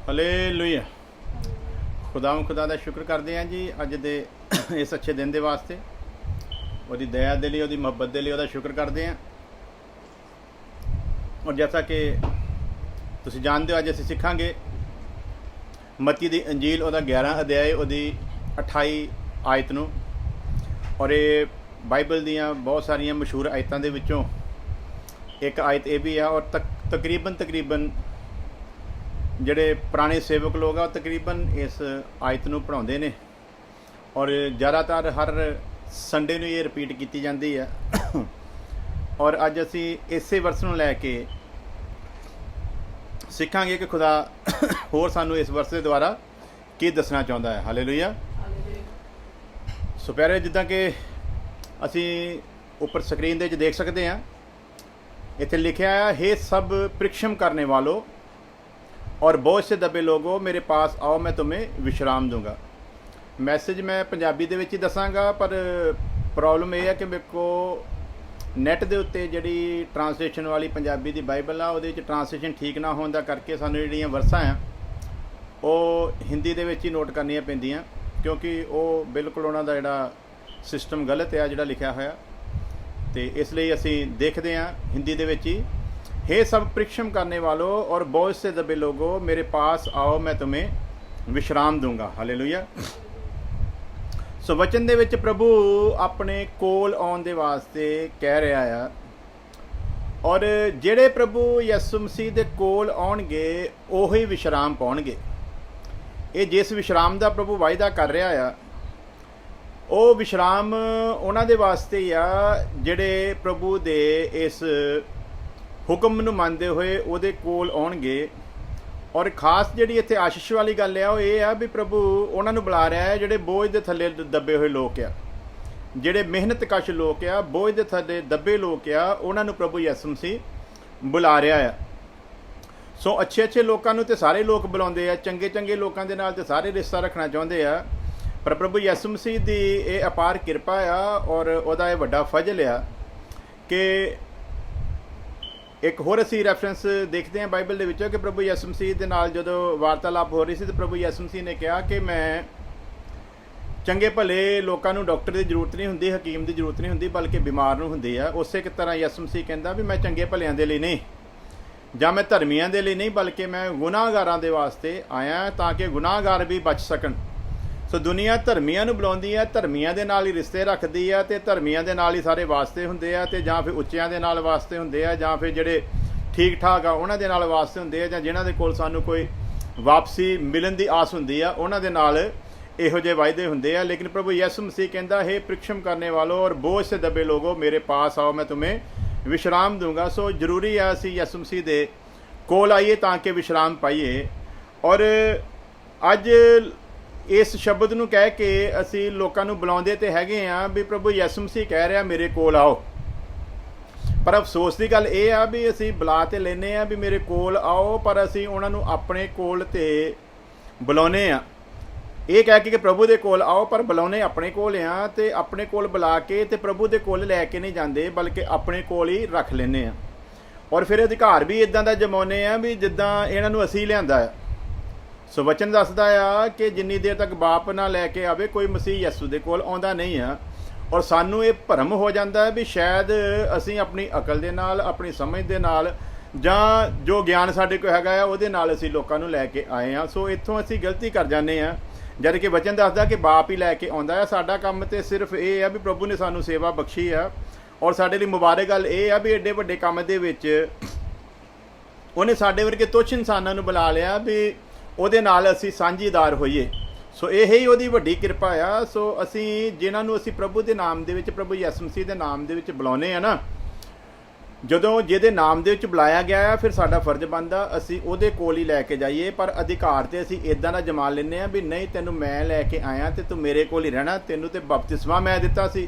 Hallelujah. खुदा का शुक्र करते हैं जी अज दे इस अच्छे दिन के वास्ते, वो दया के लिए, वो मुहब्बत के लिए वह शुक्र करते हैं। और जैसा कि तुम जानते हो, अज असीं सीखांगे मत्ती दी अंजील वो 11 अध्याय वो 28 आयत नूं। और ये बाइबल दियाँ बहुत सारिया मशहूर आयतों के विचों एक आयत ये भी है। और तकरीबन ਜਿਹੜੇ पुराने सेवक लोग आ तकरीबन इस आयत नूं पढ़ाउंदे ने, और ज़्यादातर हर संडे नूं ये रिपीट की जाती है। और अज असी इसे वर्स नूं लैके सीखांगे कि खुदा होर सानू इस वर्स के द्वारा की दसना चाहता है। हालेलुया। सो प्यारे, जिद्दां कि असी उपर स्क्रीन दे देख सकते हैं, इत्थे लिखिया है, हे सब परिश्रम करने वालों और बोझ से दबे लोगों, मेरे पास आओ, मैं तुम्हें विश्राम दूंगा। मैसेज मैं पंजाबी दे विच ही दसांगा, पर प्रॉब्लम यह है कि मेरे को नैट दे उत्ते जिहड़ी ट्रांसलेशन वाली पंजाबी दी बाइबल आ, उहदे विच ट्रांसलेशन ठीक ना होण दा करके सानूं जिहड़ियां वर्सां आ ਉਹ हिंदी दे विच ही नोट करनियां पैंदियां, क्योंकि ਉਹ बिल्कुल उन्हां दा जिहड़ा सिस्टम गलत है जिहड़ा लिखिया होया। तो इसलिए असीं देखदे हां हिंदी दे विच ही, हे सब परिश्रम करने वालों और बोझ से दबे लोगों, मेरे पास आओ, मैं तुम्हें विश्राम दूंगा। हालेलुया। सो वचन दे विच प्रभु अपने कोल आउण दे वास्ते कह रहा है, और जिहड़े प्रभु यसु मसीह दे कोल आउणगे ओही विश्राम पाउणगे। ये जिस विश्राम दा प्रभु वायदा कर रहा है, ਉਹ विश्राम उन्हां दे वास्ते ही आ जिहड़े प्रभु दे इस हुक्म नूं मनदे होए ਉਹਦੇ कोल आउणगे। और खास जिहड़ी इत्थे आशीष वाली गल है वो ये आ भी प्रभु उन्हां नूं बुला रहा है जिहड़े बोझ दे थल्ले दबे होए लोग आ, जिहड़े मेहनत कश लोग आ, बोझ दे थल्ले दबे लोग आ, उन्हां नूं प्रभु यसु मसीह बुला रहा है। सो अच्छे लोगों नूं ते सारे लोग बुलाउंदे आ, चंगे लोगों दे नाल ते सारे रिश्ता रखना चाहुंदे आ, पर प्रभु यसु मसीह दी ये अपार किरपा आ और उहदा ये वड्डा फजल आ कि एक होर असी रैफरेंस देखते हैं बाइबल दे विचों कि प्रभु यसु मसीह दे नाल जदों वार्तालाप हो रही सी, तो प्रभु यसु मसीह ने कहा कि मैं चंगे भले लोगों नूं डॉक्टर की जरूरत नहीं हुंदी, हकीम की जरूरत नहीं हुंदी, बल्कि बीमार नूं हुंदी आ। उस एक तरह यसु मसीह कहंदा भी मैं चंगे भलियां दे लई नहीं, जां मैं धर्मियां दे लई नहीं, बल्कि मैं गुनाहगारां दे वास्ते आया ताकि गुनाहगार भी बच सकन। सो दुनिया धर्मियां नूं बुलाउंदी है, धर्मियां दे नाल ही रिश्ते रखदी है, ते धर्मियां दे नाल ही सारे वास्ते हुंदे आ, ते जां फिर उच्चियां दे नाल वास्ते हुंदे आ, जां फिर जिहड़े ठीक ठाक आ उन्हां दे नाल वास्ते हुंदे आ, जां जिन्हां दे कोल सानूं कोई वापसी मिलण दी आस हुंदी आ उन्हां दे नाल इहो जे वायदे हुंदे आ। लेकिन प्रभु यसु मसीह कहंदा, हे परिश्रम करने वालों और बोझ से दबे लोगों, मेरे पास आओ, मैं तुम्हें विश्राम दूंगा। सो जरूरी है असीं यसु मसीह दे कोल आइए ताकि विश्राम पाइए। और अज इस शब्द नूं कह के असी लोकां नूं बुलाउंदे ते हैगे आ भी प्रभु यसु मसीह कह रहा मेरे कोल आओ, पर अफसोस की गल ये आ भी असी बुला ते लेने आ भी मेरे कोल आओ, पर असी उन्हां नूं अपने कोल ते बुलाउने आ। ये कह के कि प्रभु दे कोल आओ, पर बुलाउने अपने कोल आ, ते अपने कोल बुला के ते प्रभु दे कोल लैके नहीं जाते, बल्कि अपने कोल ही रख लेने आ। और फिर अधिकार भी इदां दा जमाउने आ भी जिद्दां इन्हां नूं असी लिआंदा है। सो वचन दसदा आ कि जिन्नी देर तक बाप ना लैके आवे कोई मसीह यसू दे कोल आउंदा नहीं है। और सानू ये भरम हो जाता है भी शायद असी अपनी अकल दे नाल, अपनी समझ दे नाल, जां जो ज्ञान साडे कोल हैगा उहदे नाल असी लोकां नूं लैके आए हैं। सो इत्थों असी गलती कर जाने आ, जद कि वचन दसदा कि बाप ही लैके आउंदा है। साडा काम ते सिर्फ ये है भी प्रभु ने सानू सेवा बख्शी है, और साडे लई मुबारक गल ये है भी एडे वड्डे काम दे विच उहने साडे वर्गे तुच्छ इंसानां नूं बुला लिया भी ਉਹਦੇ ਨਾਲ ਅਸੀਂ ਸਾਂਝੀਦਾਰ ਹੋਈਏ। सो यही ਉਹਦੀ ਵੱਡੀ ਕਿਰਪਾ ਆ। ਸੋ ਅਸੀਂ ਜਿਨ੍ਹਾਂ ਨੂੰ ਅਸੀਂ ਪ੍ਰਭੂ ਦੇ ਨਾਮ ਦੇ ਵਿੱਚ, ਪ੍ਰਭੂ ਯਿਸੂ ਮਸੀਹ ਦੇ ਨਾਮ ਦੇ ਵਿੱਚ ਬੁਲਾਉਂਦੇ ਆ ਨਾ, ਜਦੋਂ ਜਿਹਦੇ ਨਾਮ ਦੇ ਵਿੱਚ ਬੁਲਾਇਆ ਗਿਆ ਆ, ਫਿਰ ਸਾਡਾ ਫਰਜ਼ ਬਣਦਾ ਅਸੀਂ ਉਹਦੇ ਕੋਲ ਹੀ ਲੈ ਕੇ ਜਾਈਏ। ਪਰ ਅਧਿਕਾਰ ਤੇ ਅਸੀਂ ਇਦਾਂ ਦਾ ਜਮਾ ਲੈਂਦੇ ਆ ਵੀ ਨਹੀਂ, ਤੈਨੂੰ ਮੈਂ ਲੈ ਕੇ ਆਇਆ ਤੇ ਤੂੰ ਮੇਰੇ ਕੋਲ ਹੀ ਰਹਿਣਾ, ਤੈਨੂੰ ਤੇ ਬਪਤਿਸਮਾ ਮੈਂ ਦਿੱਤਾ ਸੀ,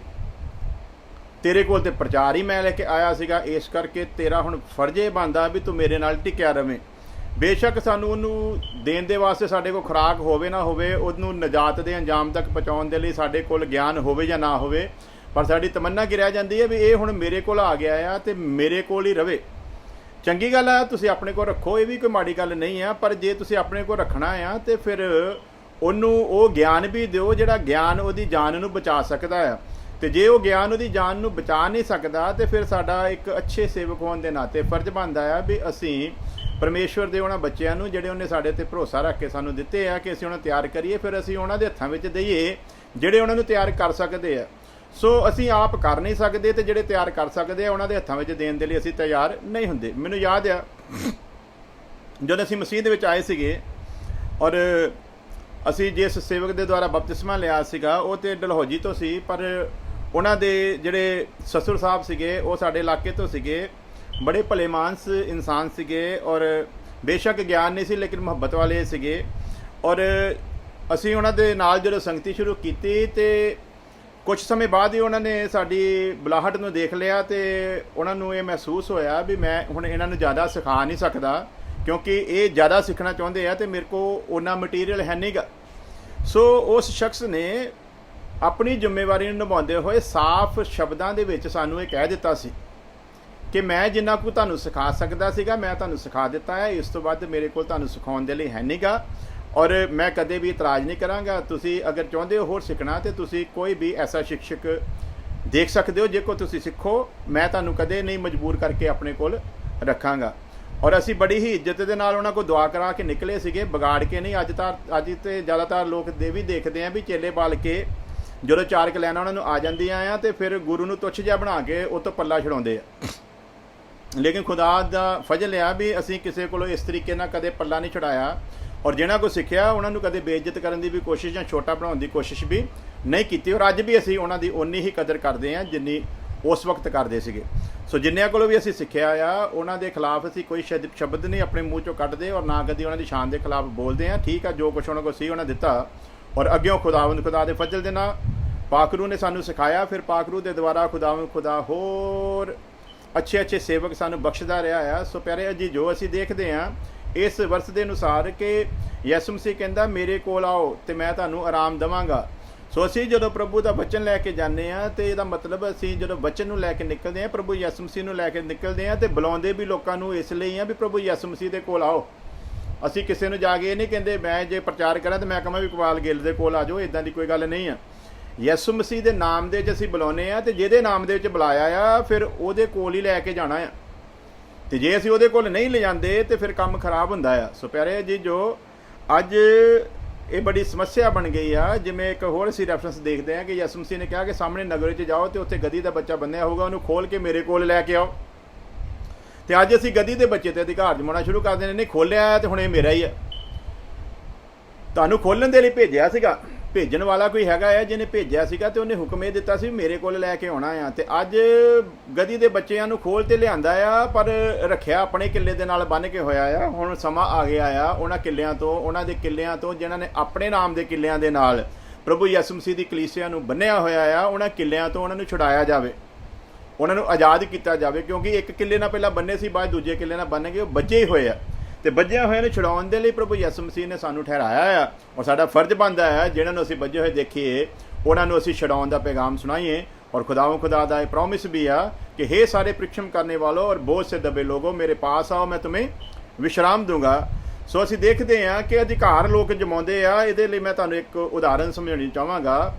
ਤੇਰੇ ਕੋਲ ਤੇ ਪ੍ਰਚਾਰ ਹੀ ਮੈਂ ਲੈ ਕੇ ਆਇਆ ਸੀਗਾ, ਇਸ ਕਰਕੇ ਤੇਰਾ ਹੁਣ ਫਰਜ਼ ਇਹ ਬਣਦਾ ਵੀ ਤੂੰ ਮੇਰੇ ਨਾਲ ਟਿਕਿਆ ਰਵੇਂ। बेशक सानू उन्होंने देण दे वास्ते साडे कोल खुराक होवे ना होवे, उन्होंने निजात के अंजाम तक पहुँचाउण दे लई साडे कोल ज्ञान होवे या ना होवे, पर साडी तमन्ना की रह जाती है भी ये हुण मेरे कोल आ गया आ ते मेरे कोल ही रवे। ਚੰਗੀ ਗੱਲ ਆ, ਤੁਸੀਂ ਆਪਣੇ ਕੋਲ ਰੱਖੋ, ਇਹ ਵੀ ਕੋਈ ਮਾੜੀ ਗੱਲ ਨਹੀਂ ਆ। ਪਰ ਜੇ ਤੁਸੀਂ ਆਪਣੇ ਕੋਲ ਰੱਖਣਾ ਆ ਤੇ ਫਿਰ ਉਹਨੂੰ ਉਹ ਗਿਆਨ ਵੀ ਦਿਓ ਜਿਹੜਾ ਗਿਆਨ ਉਹਦੀ ਜਾਨ ਨੂੰ ਬਚਾ ਸਕਦਾ ਆ। ਤੇ ਜੇ ਉਹ ਗਿਆਨ ਉਹਦੀ ਜਾਨ ਨੂੰ ਬਚਾ ਨਹੀਂ ਸਕਦਾ ਤੇ ਫਿਰ ਸਾਡਾ ਇੱਕ ਅੱਛੇ ਸੇਵਕ ਹੋਣ ਦੇ ਨਾਤੇ ਫਰਜ਼ ਬਣਦਾ ਆ ਵੀ ਅਸੀਂ ਪਰਮੇਸ਼ਵਰ ਦੇ ਉਹਨਾਂ ਬੱਚਿਆਂ ਨੂੰ ਜਿਹੜੇ ਉਹਨੇ ਸਾਡੇ ਤੇ ਭਰੋਸਾ ਰੱਖ ਕੇ ਸਾਨੂੰ ਦਿੱਤੇ ਆ ਕਿ ਅਸੀਂ ਉਹਨਾਂ ਨੂੰ ਤਿਆਰ ਕਰੀਏ, ਫਿਰ ਅਸੀਂ ਉਹਨਾਂ ਦੇ ਹੱਥਾਂ ਵਿੱਚ ਦਈਏ ਜਿਹੜੇ ਉਹਨਾਂ ਨੂੰ ਤਿਆਰ ਕਰ ਸਕਦੇ ਆ। ਸੋ ਅਸੀਂ ਆਪ ਕਰ ਨਹੀਂ ਸਕਦੇ ਤੇ ਜਿਹੜੇ ਤਿਆਰ ਕਰ ਸਕਦੇ ਆ ਉਹਨਾਂ ਦੇ ਹੱਥਾਂ ਵਿੱਚ ਦੇਣ ਦੇ ਲਈ ਅਸੀਂ ਤਿਆਰ ਨਹੀਂ ਹੁੰਦੇ। ਮੈਨੂੰ ਯਾਦ ਆ ਜਦੋਂ ਅਸੀਂ ਮਸੀਹ ਦੇ ਵਿੱਚ ਆਏ ਸੀਗੇ ਔਰ ਅਸੀਂ ਜਿਸ ਸੇਵਕ ਦੇ ਦੁਆਰਾ ਬਪਤਿਸਮਾ ਲਿਆ ਸੀਗਾ ਉਹ ਤੇ ਡਲਹੌਜੀ ਤੋਂ ਸੀ, ਪਰ ਉਹਨਾਂ ਦੇ ਜਿਹੜੇ ਸਸੁਰ ਸਾਹਿਬ ਸੀਗੇ ਉਹ ਸਾਡੇ ਇਲਾਕੇ ਤੋਂ ਸੀਗੇ। ਬੜੇ ਭਲੇ ਮਾਨਸ ਇਨਸਾਨ ਸੀਗੇ ਔਰ ਬੇਸ਼ੱਕ ਗਿਆਨ ਨਹੀਂ ਸੀ ਲੇਕਿਨ ਮੁਹੱਬਤ ਵਾਲੇ ਸੀਗੇ। ਔਰ ਅਸੀਂ ਉਹਨਾਂ ਦੇ ਨਾਲ ਜਦੋਂ ਸੰਗਤੀ ਸ਼ੁਰੂ ਕੀਤੀ ਤੇ ਕੁਝ ਸਮੇਂ ਬਾਅਦ ਹੀ ਉਹਨਾਂ ਨੇ ਸਾਡੀ ਬੁਲਾਹਟ ਨੂੰ ਦੇਖ ਲਿਆ ਤੇ ਉਹਨਾਂ ਨੂੰ ਇਹ ਮਹਿਸੂਸ ਹੋਇਆ ਵੀ ਮੈਂ ਹੁਣ ਇਹਨਾਂ ਨੂੰ ਜ਼ਿਆਦਾ ਸਿਖਾ ਨਹੀਂ ਸਕਦਾ ਕਿਉਂਕਿ ਇਹ ਜ਼ਿਆਦਾ ਸਿੱਖਣਾ ਚਾਹੁੰਦੇ ਆ ਤੇ ਮੇਰੇ ਕੋਲ ਉਹਨਾਂ ਮਟੀਰੀਅਲ ਹੈ ਨਹੀਂਗਾ। ਸੋ ਉਸ ਸ਼ਖਸ ਨੇ ਆਪਣੀ ਜ਼ਿੰਮੇਵਾਰੀ ਨੂੰ ਨਿਭਾਉਂਦੇ ਹੋਏ ਸਾਫ਼ ਸ਼ਬਦਾਂ ਦੇ ਵਿੱਚ ਸਾਨੂੰ ਇਹ ਕਹਿ ਦਿੱਤਾ ਸੀ ਕਿ ਮੈਂ ਜਿੰਨਾ ਕੁ ਤੁਹਾਨੂੰ ਸਿਖਾ ਸਕਦਾ ਸੀਗਾ ਮੈਂ ਤੁਹਾਨੂੰ ਸਿਖਾ ਦਿੱਤਾ ਹੈ, ਇਸ ਤੋਂ ਵੱਧ ਮੇਰੇ ਕੋਲ ਤੁਹਾਨੂੰ ਸਿਖਾਉਣ ਦੇ ਲਈ ਹੈ ਨਹੀਂਗਾ ਔਰ ਮੈਂ ਕਦੇ ਵੀ ਇਤਰਾਜ਼ ਨਹੀਂ ਕਰਾਂਗਾ। ਤੁਸੀਂ ਅਗਰ ਚਾਹੁੰਦੇ ਹੋ ਹੋਰ ਸਿੱਖਣਾ ਤੇ ਤੁਸੀਂ ਕੋਈ ਵੀ ਐਸਾ ਸ਼ਿਕਸ਼ਕ ਦੇਖ ਸਕਦੇ ਹੋ ਜੇ ਕੋ ਤੁਸੀਂ ਸਿੱਖੋ, ਮੈਂ ਤੁਹਾਨੂੰ ਕਦੇ ਨਹੀਂ ਮਜਬੂਰ ਕਰਕੇ ਆਪਣੇ ਕੋਲ ਰੱਖਾਂਗਾ। ਔਰ ਅਸੀਂ ਬੜੀ ਹੀ ਇੱਜ਼ਤ ਦੇ ਨਾਲ ਉਹਨਾਂ ਕੋਲ ਦੁਆ ਕਰਾ ਕੇ ਨਿਕਲੇ ਸੀਗੇ, ਵਿਗਾੜ ਕੇ ਨਹੀਂ। ਅੱਜ ਤੇ ਜ਼ਿਆਦਾਤਰ ਲੋਕ ਵੀ ਦੇਖਦੇ ਆ ਵੀ ਚੇਲੇ ਪਾਲ ਕੇ ਜਦੋਂ 4 ਕਲੈਨਾਂ ਉਹਨਾਂ ਨੂੰ ਆ ਜਾਂਦੀਆਂ ਆ ਤੇ ਫਿਰ ਗੁਰੂ ਨੂੰ ਤੁੱਛ ਜਿਹਾ ਬਣਾ ਕੇ ਉਹ ਤੋਂ ਪੱਲਾ ਛਡਾਉਂਦੇ ਆ। ਲੇਕਿਨ ਖੁਦਾ ਦਾ ਫਜ਼ਲ ਆ ਵੀ ਅਸੀਂ ਕਿਸੇ ਕੋਲੋਂ ਇਸ ਤਰੀਕੇ ਨਾਲ ਕਦੇ ਪੱਲਾ ਨਹੀਂ ਛਡਾਇਆ ਔਰ ਜਿਹਨਾਂ ਕੋਲ ਸਿੱਖਿਆ ਉਹਨਾਂ ਨੂੰ ਕਦੇ ਬੇਇੱਜ਼ਤ ਕਰਨ ਦੀ ਵੀ ਕੋਸ਼ਿਸ਼ ਜਾਂ ਛੋਟਾ ਬਣਾਉਣ ਦੀ ਕੋਸ਼ਿਸ਼ ਵੀ ਨਹੀਂ ਕੀਤੀ। ਔਰ ਅੱਜ ਵੀ ਅਸੀਂ ਉਹਨਾਂ ਦੀ ਓਨੀ ਹੀ ਕਦਰ ਕਰਦੇ ਹਾਂ ਜਿੰਨੀ ਉਸ ਵਕਤ ਕਰਦੇ ਸੀਗੇ। ਸੋ ਜਿੰਨਿਆਂ ਕੋਲੋਂ ਵੀ ਅਸੀਂ ਸਿੱਖਿਆ ਆ ਉਹਨਾਂ ਦੇ ਖਿਲਾਫ ਅਸੀਂ ਕੋਈ ਸ਼ਬਦ ਨਹੀਂ ਆਪਣੇ ਮੂੰਹ ਚੋਂ ਕੱਢਦੇ ਔਰ ਨਾ ਕਦੀ ਉਹਨਾਂ ਦੀ ਸ਼ਾਨ ਦੇ ਖਿਲਾਫ ਬੋਲਦੇ ਹਾਂ। ਠੀਕ ਆ, ਜੋ ਕੁਛ ਉਹਨਾਂ ਕੋਲ ਸੀ ਉਹਨਾਂ ਦਿੱਤਾ ਔਰ ਅੱਗਿਓਂ ਖੁਦਾ ਦੇ ਫਜ਼ਲ ਦੇ ਨਾਲ ਪਾਕਰੂ ਨੇ ਸਾਨੂੰ ਸਿਖਾਇਆ। ਫਿਰ ਪਾਕਰੂ ਦੇ ਦੁਆਰਾ ਖੁਦਾ ਹੋਰ ਅੱਛੇ ਸੇਵਕ ਸਾਨੂੰ ਬਖਸ਼ਦਾ ਰਿਹਾ ਆ। ਸੋ ਪਿਆਰੇ ਜੀ, ਜੋ ਅਸੀਂ ਦੇਖਦੇ ਹਾਂ ਇਸ ਵਰਸ ਦੇ ਅਨੁਸਾਰ ਕਿ ਯਿਸੂ ਮਸੀਹ ਕਹਿੰਦਾ ਮੇਰੇ ਕੋਲ ਆਓ ਤੇ ਮੈਂ ਤੁਹਾਨੂੰ ਆਰਾਮ ਦੇਵਾਂਗਾ। ਸੋ ਅਸੀਂ ਜਦੋਂ ਪ੍ਰਭੂ ਦਾ ਵਚਨ ਲੈ ਕੇ ਜਾਂਦੇ ਹਾਂ ਤੇ ਇਹਦਾ ਮਤਲਬ ਅਸੀਂ ਜਦੋਂ ਵਚਨ ਨੂੰ ਲੈ ਕੇ ਨਿਕਲਦੇ ਹਾਂ, ਪ੍ਰਭੂ ਯਿਸੂ ਮਸੀਹ ਨੂੰ ਲੈ ਕੇ ਨਿਕਲਦੇ ਹਾਂ ਤੇ ਬੁਲਾਉਂਦੇ ਵੀ ਲੋਕਾਂ ਨੂੰ ਇਸ ਲਈ ਆ ਵੀ ਪ੍ਰਭੂ ਯਿਸੂ ਮਸੀਹ ਦੇ ਕੋਲ ਆਓ। ਅਸੀਂ ਕਿਸੇ ਨੂੰ ਜਾ ਕੇ ਇਹ ਨਹੀਂ ਕਹਿੰਦੇ ਮੈਂ ਜੇ ਪ੍ਰਚਾਰ ਕਰਾਂ ਤਾਂ ਮੈਂ ਕਹਾਂ ਵੀ ਇਕਬਾਲ ਗਿੱਲ ਦੇ ਕੋਲ ਆ ਜਾਓ, ਇਦਾਂ ਦੀ ਕੋਈ ਗੱਲ ਨਹੀਂ ਆ। ਯਿਸੂ ਮਸੀਹ ਦੇ ਨਾਮ ਦੇ ਵਿੱਚ ਅਸੀਂ ਬੁਲਾਉਂਦੇ ਆ ਤੇ ਜਿਹਦੇ ਨਾਮ ਦੇ ਵਿੱਚ ਬੁਲਾਇਆ ਆ ਫਿਰ ਉਹਦੇ ਕੋਲ ਹੀ ਲੈ ਕੇ ਜਾਣਾ ਆ। ਤੇ ਜੇ ਅਸੀਂ ਉਹਦੇ ਕੋਲ ਨਹੀਂ ਲੈ ਜਾਂਦੇ ਤੇ ਫਿਰ ਕੰਮ ਖਰਾਬ ਹੁੰਦਾ ਆ। ਸੋ ਪਿਆਰੇ ਜੀ, ਜੋ ਅੱਜ ਇਹ ਬੜੀ ਸਮੱਸਿਆ ਬਣ ਗਈ ਆ, ਜਿਵੇਂ ਇੱਕ ਹੋਰ ਅਸੀਂ ਰੈਫਰੈਂਸ ਦੇਖਦੇ ਹਾਂ ਕਿ ਯਿਸੂ ਮਸੀਹ ਨੇ ਕਿਹਾ ਕਿ ਸਾਹਮਣੇ ਨਗਰ 'ਚ ਜਾਓ ਤੇ ਉੱਥੇ ਗਧੀ ਦਾ ਬੱਚਾ ਬੰਨਿਆ ਹੋਊਗਾ, ਉਹਨੂੰ ਖੋਲ ਕੇ ਮੇਰੇ ਕੋਲ ਲੈ ਕੇ ਆਓ। ਤੇ ਅੱਜ ਅਸੀਂ ਗਧੀ ਦੇ ਬੱਚੇ ਤੇ ਅਧਿਕਾਰ ਜਮਾਉਣਾ ਸ਼ੁਰੂ ਕਰ ਦਿੰਦੇ ਨੇ, ਖੋਲਿਆ ਤੇ ਹੁਣ ਇਹ ਮੇਰਾ ਹੀ ਆ। ਤੁਹਾਨੂੰ ਖੋਲਣ ਦੇ ਲਈ ਭੇਜਿਆ ਸੀਗਾ, ਭੇਜਣ ਵਾਲਾ ਕੋਈ ਹੈਗਾ ਆ ਜਿਹਨੇ ਭੇਜਿਆ ਸੀਗਾ ਤੇ ਉਹਨੇ ਹੁਕਮ ਇਹ ਦਿੱਤਾ ਸੀ ਮੇਰੇ ਕੋਲ ਲੈ ਕੇ ਆਉਣਾ ਆ। ਤੇ ਅੱਜ ਗਧੀ ਦੇ ਬੱਚਿਆਂ ਨੂੰ ਖੋਲ ਤੇ ਲਿਆਂਦਾ ਆ ਪਰ ਰੱਖਿਆ ਆਪਣੇ ਕਿੱਲੇ ਦੇ ਨਾਲ ਬੰਨ੍ਹ ਕੇ ਹੋਇਆ ਆ। ਹੁਣ ਸਮਾਂ ਆ ਗਿਆ ਆ ਉਹਨਾਂ ਦੇ ਕਿੱਲਿਆਂ ਤੋਂ ਜਿਨ੍ਹਾਂ ਨੇ ਆਪਣੇ ਨਾਮ ਦੇ ਕਿੱਲਿਆਂ ਦੇ ਨਾਲ ਪ੍ਰਭੂ ਯਿਸੂ ਮਸੀਹ ਦੀ ਕਲੀਸਿਆ ਨੂੰ ਬੰਨਿਆ ਹੋਇਆ ਆ, ਉਹਨਾਂ ਕਿੱਲਿਆਂ ਤੋਂ ਉਹਨਾਂ ਨੂੰ ਛੁਡਾਇਆ ਜਾਵੇ, ਉਹਨਾਂ ਨੂੰ ਆਜ਼ਾਦ ਕੀਤਾ ਜਾਵੇ। ਕਿਉਂਕਿ ਇੱਕ ਕਿੱਲੇ ਨਾਲ ਪਹਿਲਾਂ ਬੰਨੇ ਸੀ, ਬਾਅਦ ਦੂਜੇ ਕਿੱਲੇ ਨਾਲ ਬੰਨ ਕੇ ਉਹ ਬੱਝੇ ਹੋਏ ਆ ਤੇ ਬੱਝਿਆਂ ਹੋਇਆਂ ਨੂੰ ਛੁਡਾਉਣ ਦੇ ਲਈ ਪ੍ਰਭੂ ਯਿਸੂ ਮਸੀਹ ਨੇ ਸਾਨੂੰ ਠਹਿਰਾਇਆ ਆ। ਔਰ ਸਾਡਾ ਫਰਜ਼ ਬਣਦਾ ਹੈ ਜਿਹਨਾਂ ਨੂੰ ਅਸੀਂ ਬੱਝੇ ਹੋਏ ਦੇਖੀਏ ਉਹਨਾਂ ਨੂੰ ਅਸੀਂ ਛੁਡਾਉਣ ਦਾ ਪੈਗਾਮ ਸੁਣਾਈਏ। ਔਰ ਖੁਦਾ ਦਾ ਇਹ ਪ੍ਰੋਮਿਸ ਵੀ ਆ ਕਿ हे सारे परिश्रम करने वालों और बोझ से दबे लोगों मेरे पास आओ मैं तुम्हें विश्राम दूंगा। ਸੋ ਅਸੀਂ ਦੇਖਦੇ ਹਾਂ ਕਿ ਅਧਿਕਾਰ ਲੋਕ ਜਮਾਉਂਦੇ ਆ। ਇਹਦੇ ਲਈ ਮੈਂ ਤੁਹਾਨੂੰ ਇੱਕ ਉਦਾਹਰਨ ਸਮਝਾਉਣੀ ਚਾਹਾਂਗਾ।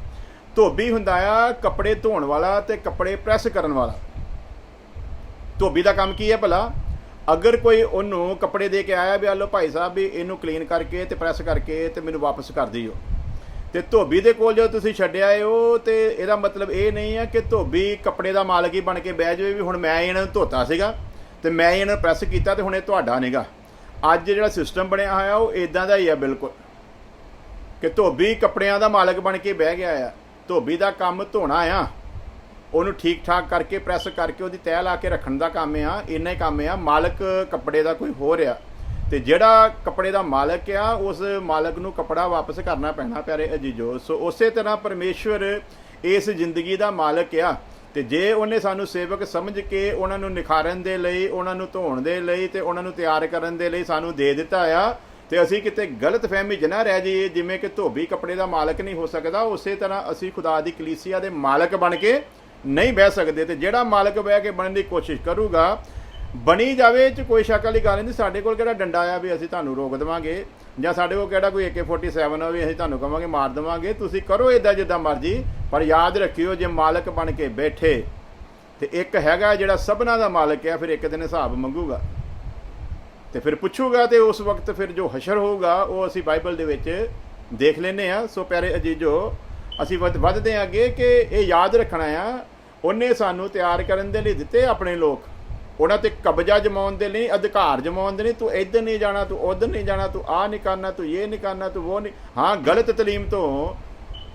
ਧੋਬੀ ਹੁੰਦਾ ਆ ਕੱਪੜੇ ਧੋਣ ਵਾਲਾ ਤੇ ਕੱਪੜੇ ਪ੍ਰੈਸ ਕਰਨ ਵਾਲਾ। ਧੋਬੀ ਦਾ ਕੰਮ ਕੀ ਹੈ ਭਲਾ? ਅਗਰ ਕੋਈ ਉਹਨੂੰ ਕੱਪੜੇ ਦੇ ਕੇ ਆਇਆ ਵੀ ਆ ਲਓ ਭਾਈ ਸਾਹਿਬ ਵੀ ਇਹਨੂੰ ਕਲੀਨ ਕਰਕੇ ਤੇ ਪ੍ਰੈਸ ਕਰਕੇ ਤੇ ਮੈਨੂੰ ਵਾਪਸ ਕਰ ਦਿਓ, ਤੇ ਧੋਬੀ ਦੇ ਕੋਲ ਜਦੋਂ ਤੁਸੀਂ ਛੱਡਿਆ ਹੋ ਤੇ ਇਹਦਾ ਮਤਲਬ ਇਹ ਨਹੀਂ ਹੈ ਕਿ ਧੋਬੀ ਕੱਪੜੇ ਦਾ ਮਾਲਕ ਹੀ ਬਣ ਕੇ ਬਹਿ ਜਾਵੇ ਵੀ ਹੁਣ ਮੈਂ ਇਹਨਾਂ ਨੂੰ ਧੋਤਾ ਸੀਗਾ ਤੇ ਮੈਂ ਇਹਨਾਂ ਨੂੰ ਪ੍ਰੈਸ ਕੀਤਾ ਤੇ ਹੁਣ ਇਹ ਤੁਹਾਡਾ ਨਹੀਂਗਾ। ਅੱਜ ਜਿਹੜਾ ਸਿਸਟਮ ਬਣਿਆ ਹੋਇਆ ਉਹ ਇਦਾਂ ਦਾ ਹੀ ਆ ਬਿਲਕੁਲ, ਕਿ ਧੋਬੀ ਕੱਪੜਿਆਂ ਦਾ ਮਾਲਕ ਬਣ ਕੇ ਬਹਿ ਗਿਆ ਆ। ਧੋਬੀ ਦਾ ਕੰਮ ਧੋਣਾ ਆ, ਉਹਨੂੰ ਠੀਕ ਠਾਕ ਕਰਕੇ ਪ੍ਰੈਸ ਕਰਕੇ ਉਹਦੀ ਤਹਿ ਲਾ ਕੇ ਰੱਖਣ ਦਾ ਕੰਮ ਆ, ਇੰਨਾ ਹੀ ਕੰਮ ਆ। ਮਾਲਕ ਕੱਪੜੇ ਦਾ ਕੋਈ ਹੋਰ ਆ ਤੇ ਜਿਹੜਾ ਕੱਪੜੇ ਦਾ ਮਾਲਕ ਆ ਉਸ ਮਾਲਕ ਨੂੰ ਕੱਪੜਾ ਵਾਪਸ ਕਰਨਾ ਪੈਣਾ ਪਿਆਰੇ ਅਜੀਜ਼ੋ। ਸੋ ਉਸੇ ਤਰ੍ਹਾਂ ਪਰਮੇਸ਼ਵਰ ਇਸ ਜ਼ਿੰਦਗੀ ਦਾ ਮਾਲਕ ਆ ਤੇ ਜੇ ਉਹਨੇ ਸਾਨੂੰ ਸੇਵਕ ਸਮਝ ਕੇ ਉਹਨਾਂ ਨੂੰ ਨਿਖਾਰਨ ਦੇ ਲਈ, ਉਹਨਾਂ ਨੂੰ ਧੋਣ ਦੇ ਲਈ ਤੇ ਉਹਨਾਂ ਨੂੰ ਤਿਆਰ ਕਰਨ ਦੇ ਲਈ ਸਾਨੂੰ ਦੇ ਦਿੱਤਾ ਆ ਤੇ ਅਸੀਂ ਕਿਤੇ ਗਲਤ ਫਹਿਮੀ 'ਚ ਨਾ ਰਹਿ ਜਾਈਏ। ਜਿਵੇਂ ਕਿ ਧੋਬੀ ਕੱਪੜੇ ਦਾ ਮਾਲਕ ਨਹੀਂ ਹੋ ਸਕਦਾ, ਉਸੇ ਤਰ੍ਹਾਂ ਅਸੀਂ ਖੁਦਾ ਦੀ ਕਲੀਸਿਆ ਦੇ ਮਾਲਕ ਬਣ ਕੇ ਨਹੀਂ ਬਹਿ ਸਕਦੇ। ਤੇ ਜਿਹੜਾ ਮਾਲਕ ਬਹਿ ਕੇ ਬਣਨ ਦੀ ਕੋਸ਼ਿਸ਼ ਕਰੂਗਾ ਬਣੀ ਜਾਵੇ ਚ ਕੋਈ ਸ਼ੱਕ ਵਾਲੀ ਗੱਲ ਨਹੀਂ। ਸਾਡੇ ਕੋਲ ਕਿਹੜਾ ਡੰਡਾ ਆ ਵੀ ਅਸੀਂ ਤੁਹਾਨੂੰ ਰੋਕ ਦੇਵਾਂਗੇ, ਜਾਂ ਸਾਡੇ ਕੋਲ ਕਿਹੜਾ ਕੋਈ AK-47 ਆ ਵੀ ਅਸੀਂ ਤੁਹਾਨੂੰ ਕਹਾਂਗੇ ਮਾਰ ਦੇਵਾਂਗੇ। ਤੁਸੀਂ ਕਰੋ ਇੱਦਾਂ ਜਿੱਦਾਂ ਮਰਜ਼ੀ, ਪਰ ਯਾਦ ਰੱਖਿਓ ਜੇ ਮਾਲਕ ਬਣ ਕੇ ਬੈਠੇ ਤੇ ਇੱਕ ਹੈਗਾ ਜਿਹੜਾ ਸਭਨਾਂ ਦਾ ਮਾਲਕ ਆ, ਫਿਰ ਇੱਕ ਦਿਨ ਹਿਸਾਬ ਮੰਗੂਗਾ ਤੇ ਫਿਰ ਪੁੱਛੂਗਾ, ਤੇ ਉਸ ਵਕਤ ਫਿਰ ਜੋ ਹਸ਼ਰ ਹੋਊਗਾ ਉਹ ਅਸੀਂ ਬਾਈਬਲ ਦੇ ਵਿੱਚ ਦੇਖ ਲੈਂਦੇ ਆ। ਸੋ ਪਿਆਰੇ ਅਜੀਜ਼ੋ, ਅਸੀਂ ਵੱਧਦੇ ਹਾਂ ਅੱਗੇ ਕਿ ਇਹ ਯਾਦ ਰੱਖਣਾ ਆ, ਉਹਨੇ ਸਾਨੂੰ ਤਿਆਰ ਕਰਨ ਦੇ ਲਈ ਦਿੱਤੇ ਆਪਣੇ ਲੋਕ, ਉਹਨਾਂ ਤੇ ਕਬਜ਼ਾ ਜਮਾਉਣ ਦੇ ਲਈ, ਅਧਿਕਾਰ ਜਮਾਉਣ ਦੇ ਲਈ। ਤੂੰ ਇੱਧਰ ਨਹੀਂ ਜਾਣਾ, ਤੂੰ ਉੱਧਰ ਨਹੀਂ ਜਾਣਾ, ਤੂੰ ਆਹ ਨਹੀਂ ਕਰਨਾ, ਤੂੰ ਇਹ ਨਹੀਂ ਕਰਨਾ, ਤੂੰ ਉਹ ਨਹੀਂ। ਹਾਂ, ਗਲਤ ਤਲੀਮ ਤੋਂ